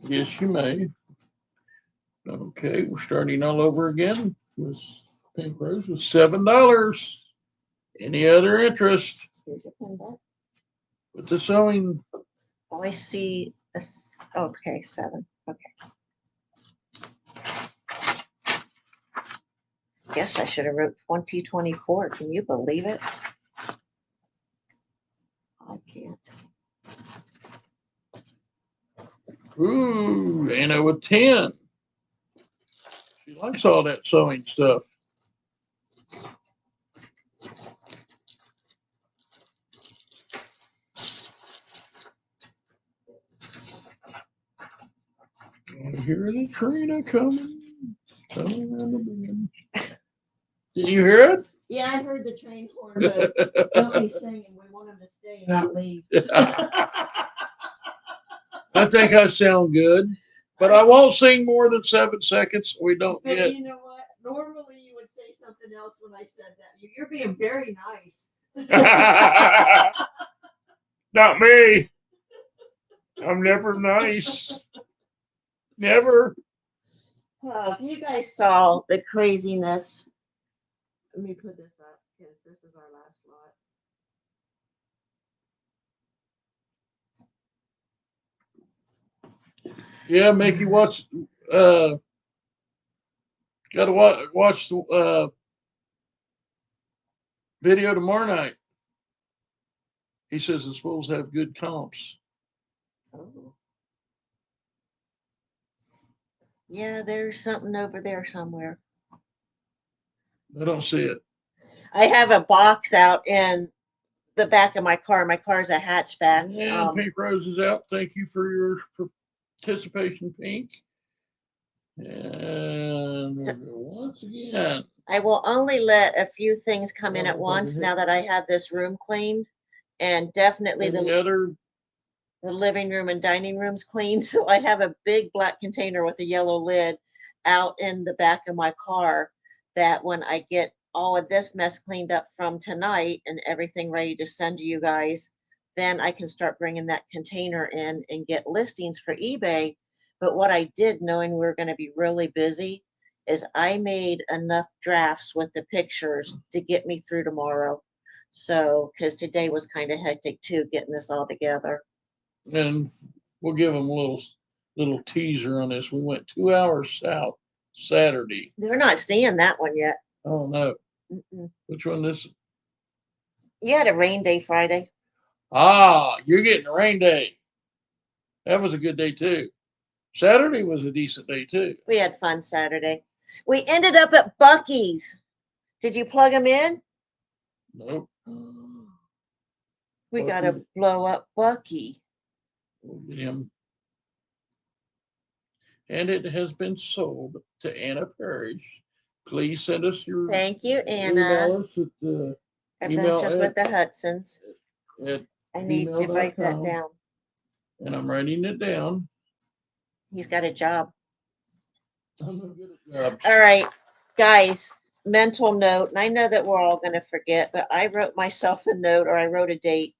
Yes, you may. Okay, we're starting all over again with Pink Rose with $7. Any other interest Here's your pen back. with the sewing? Oh, I see. Okay, 7. Okay. Guess I should have wrote 2024. Can you believe it? I can't. Ooh, Anna with 10. She likes all that sewing stuff. I hear the train coming. Coming around the bend. Did you hear it? Yeah, I heard the train horn, but don't be singing. We want him to stay and not leave. I think I sound good, but I won't sing more than 7 seconds. So we don't But get. you know what? Normally you would say something else when I said that. You're being very nice. Not me. I'm never nice. Never. If you guys saw the craziness, let me put this up because this is our last lot. Yeah, make you watch. Got to watch the video tomorrow night. He says it's supposed to have good comps. Oh. Yeah, there's something over there somewhere. I don't see it. I have a box out in the back of my car. My car is a hatchback. And Pink Rose is out. Thank you for your participation, Pink. And So, once again, I will only let a few things come in at once now that I have this room cleaned, and definitely the living room and dining rooms cleaned. So I have a big black container with a yellow lid out in the back of my car that when I get all of this mess cleaned up from tonight and everything ready to send to you guys, then I can start bringing that container in and get listings for eBay. But what I did, knowing we were going to be really busy, is I made enough drafts with the pictures to get me through tomorrow. So, because today was kind of hectic too, getting this all together. and we'll give them a little teaser on this. We went 2 hours south Saturday. They're not seeing that one yet. Oh no. Mm-mm. Which one this? You had a rain day Friday. Ah, you're getting a rain day. That was a good day too. Saturday was a decent day too. We had fun Saturday. We ended up at Bucky's. Did you plug them in? Nope. We got to blow up Bucky. We'll get him. And it has been sold to Anna Parrish. Please send us your Thank you, email Anna. us at the Adventures with the Hudsons. at I need to write that gmail.com. down. And I'm writing it down. He's got a job. I'm gonna get a job. All right, guys, mental note. And I know that we're all going to forget, but I wrote myself a note or I wrote a date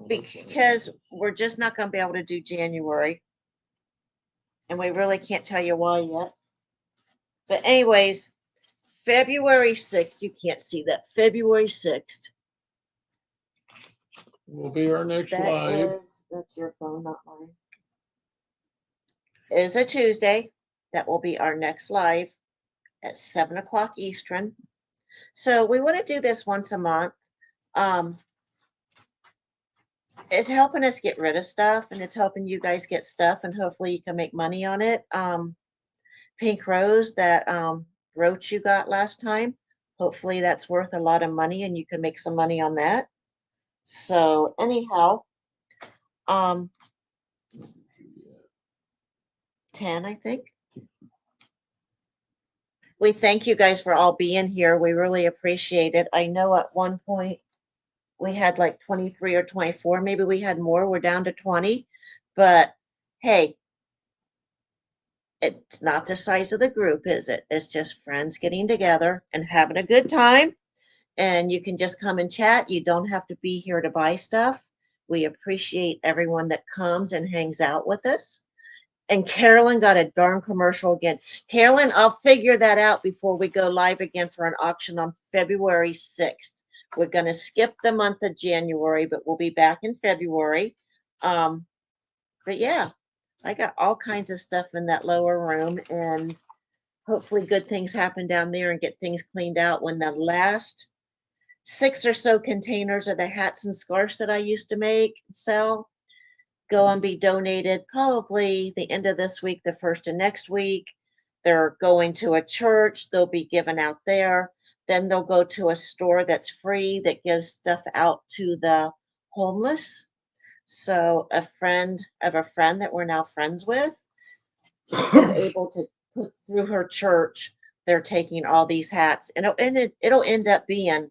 because we're just not going to be able to do January. And we really can't tell you why yet. But anyways, February 6th, you can't see that. February 6th. Will be our next live. That's your phone, not mine. Is a Tuesday. That will be our next live at 7 o'clock Eastern. So we want to do this once a month. It's helping us get rid of stuff and it's helping you guys get stuff and hopefully you can make money on it. Pink Rose, that brooch you got last time, hopefully that's worth a lot of money and you can make some money on that. So anyhow, um, 10, I think. We thank you guys for all being here. We really appreciate it. I know at one point we had like 23 or 24. Maybe we had more. We're down to 20. But hey, it's not the size of the group, is it? It's just friends getting together and having a good time. And you can just come and chat. You don't have to be here to buy stuff. We appreciate everyone that comes and hangs out with us. And Carolyn got a darn commercial again. Carolyn, I'll figure that out before we go live again for an auction on February 6th. We're going to skip the month of January, but we'll be back in February. But yeah, I got all kinds of stuff in that lower room, and hopefully good things happen down there and get things cleaned out when the last 6 or so containers of the hats and scarves that I used to make and sell go and be donated probably the end of this week, the first of next week. They're going to a church, they'll be given out there. Then they'll go to a store that's free that gives stuff out to the homeless. So a friend of a friend that we're now friends with is able to put through her church. They're taking all these hats, and it'll end up being,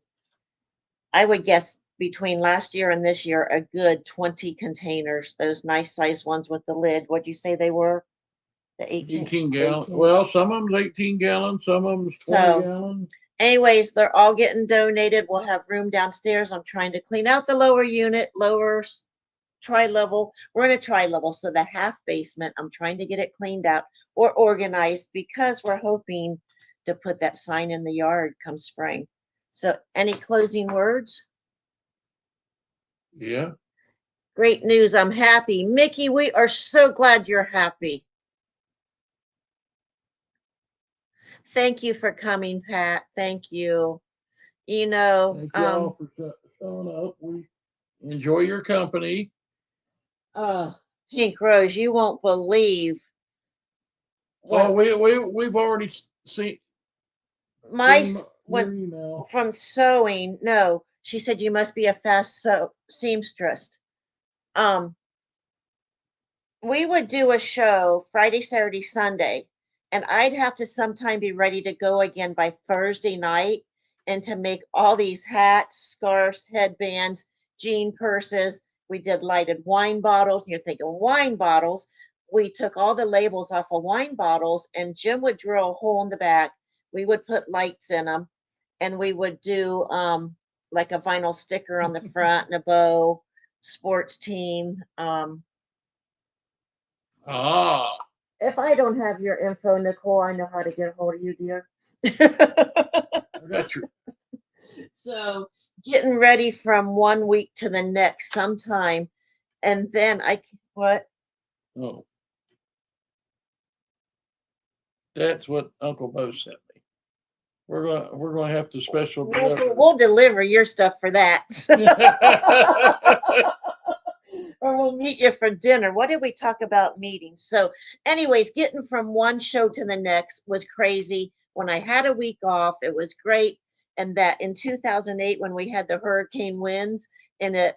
I would guess, between last year and this year, a good 20 containers, those nice size ones with the lid. What'd you say they were? The 18 gallon. 18. Well, some of them's 18 gallons, some of them's 20 So, gallon. anyways, they're all getting donated. We'll have room downstairs. I'm trying to clean out the lower unit, tri-level. We're in a tri-level, so the half basement, I'm trying to get it cleaned out or organized because we're hoping to put that sign in the yard come spring. So, any closing words? Yeah. Great news. I'm happy. Mickey, we are so glad you're happy. Thank you for coming, Pat. Thank you. You know, Thank y'all for showing up. We enjoy your company. Pink Rose, you won't believe Oh, what we've already seen my your when email. from sewing. No, she said you must be a fast seamstress. Um, we would do a show Friday, Saturday, Sunday, and I'd have to sometime be ready to go again by Thursday night and to make all these hats, scarves, headbands, jean purses. We did lighted wine bottles. And you're thinking wine bottles. We took all the labels off of wine bottles, and Jim would drill a hole in the back. We would put lights in them, and we would do like a vinyl sticker on the front and a bow, sports team. Ah, If I don't have your info, Nicole, I know how to get a hold of you, dear. I got your. So getting ready from one week to the next sometime. And then what? Oh, that's what Uncle Bo sent me. We're gonna have to special deliver. We'll deliver your stuff for that. Or we'll meet you for dinner. What did we talk about meetings? So, anyways, getting from one show to the next was crazy. When I had a week off, it was great. And that in 2008, when we had the hurricane winds and it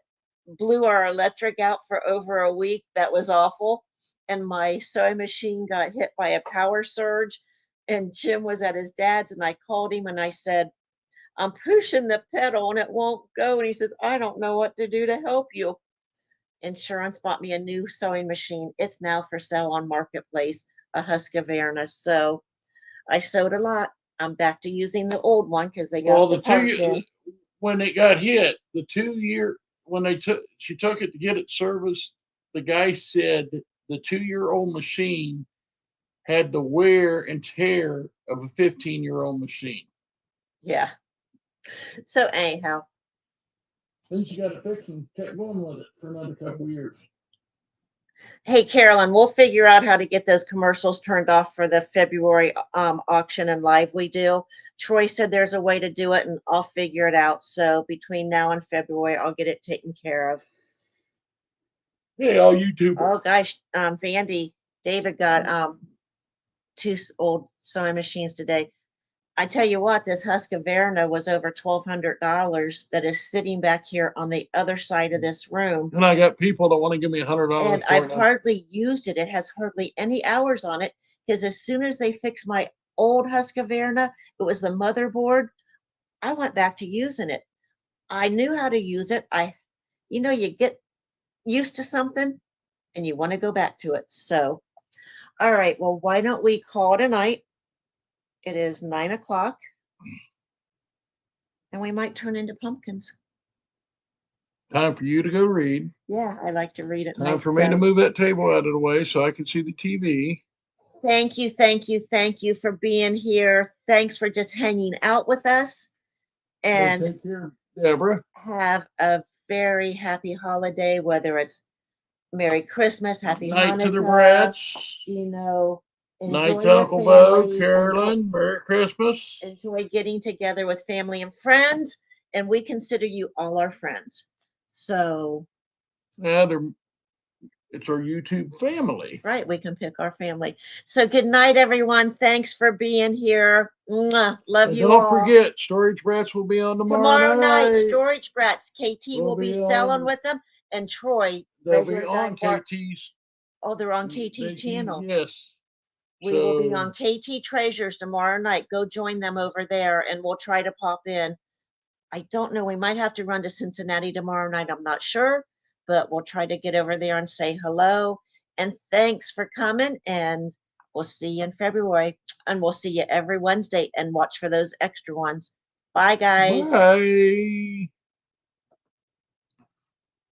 blew our electric out for over a week, that was awful. And my sewing machine got hit by a power surge. And Jim was at his dad's, and I called him and I said, I'm pushing the pedal and it won't go. And he says, I don't know what to do to help you. Insurance bought me a new sewing machine. It's now for sale on Marketplace, a Husqvarna. So I sewed a lot. I'm back to using the old one because they Well, got the parts in. when it got hit, the 2 year when she took it to get it serviced, the guy said the 2-year-old machine had the wear and tear of a 15-year-old machine. Yeah. So anyhow, At least you got it fixed and kept going with it for another couple of years. hey Carolyn, we'll figure out how to get those commercials turned off for the February auction and live we do. Troy said there's a way to do it, and I'll figure it out. So between now and February, I'll get it taken care of. Hey, all YouTube. Oh gosh, Vandy, David got two old sewing machines today. I tell you what, this Husqvarna was over $1,200 that is sitting back here on the other side of this room. And I got people that want to give me $100 And for I've it. hardly used it. It has hardly any hours on it because as soon as they fixed my old Husqvarna, it was the motherboard. I went back to using it. I knew how to use it. You get used to something and you want to go back to it. So, all right. Well, why don't we call it a night? It is 9 o'clock and we might turn into pumpkins. Time for you to go read. Yeah, I like to read at Time night. for me to So move that table out of the way so I can see the TV. thank you, thank you, thank you for being here. Thanks for just hanging out with us. And take care, Deborah. have a very happy holiday, whether it's Merry Christmas, Happy Night to the Hanukkah, Brats. Enjoy Night to your Uncle Bo, family, Carolyn. Merry Christmas. enjoy getting together with family and friends, and we consider you all our friends. So, Yeah, it's our YouTube family. right, we can pick our family. So, good night, everyone. Thanks for being here. Mwah. Love And you don't all. forget, Storage Brats will be on Tomorrow night, night. Storage Brats. KT will be selling on- with them, and Troy. They'll be regular on guy Bart. KT's. Oh, they're on KT's channel. Yes. We will be on KT Treasures tomorrow night. Go join them over there and we'll try to pop in. I don't know. We might have to run to Cincinnati tomorrow night. I'm not sure, but we'll try to get over there and say hello. And thanks for coming. And we'll see you in February. And we'll see you every Wednesday and watch for those extra ones. Bye, guys. Bye.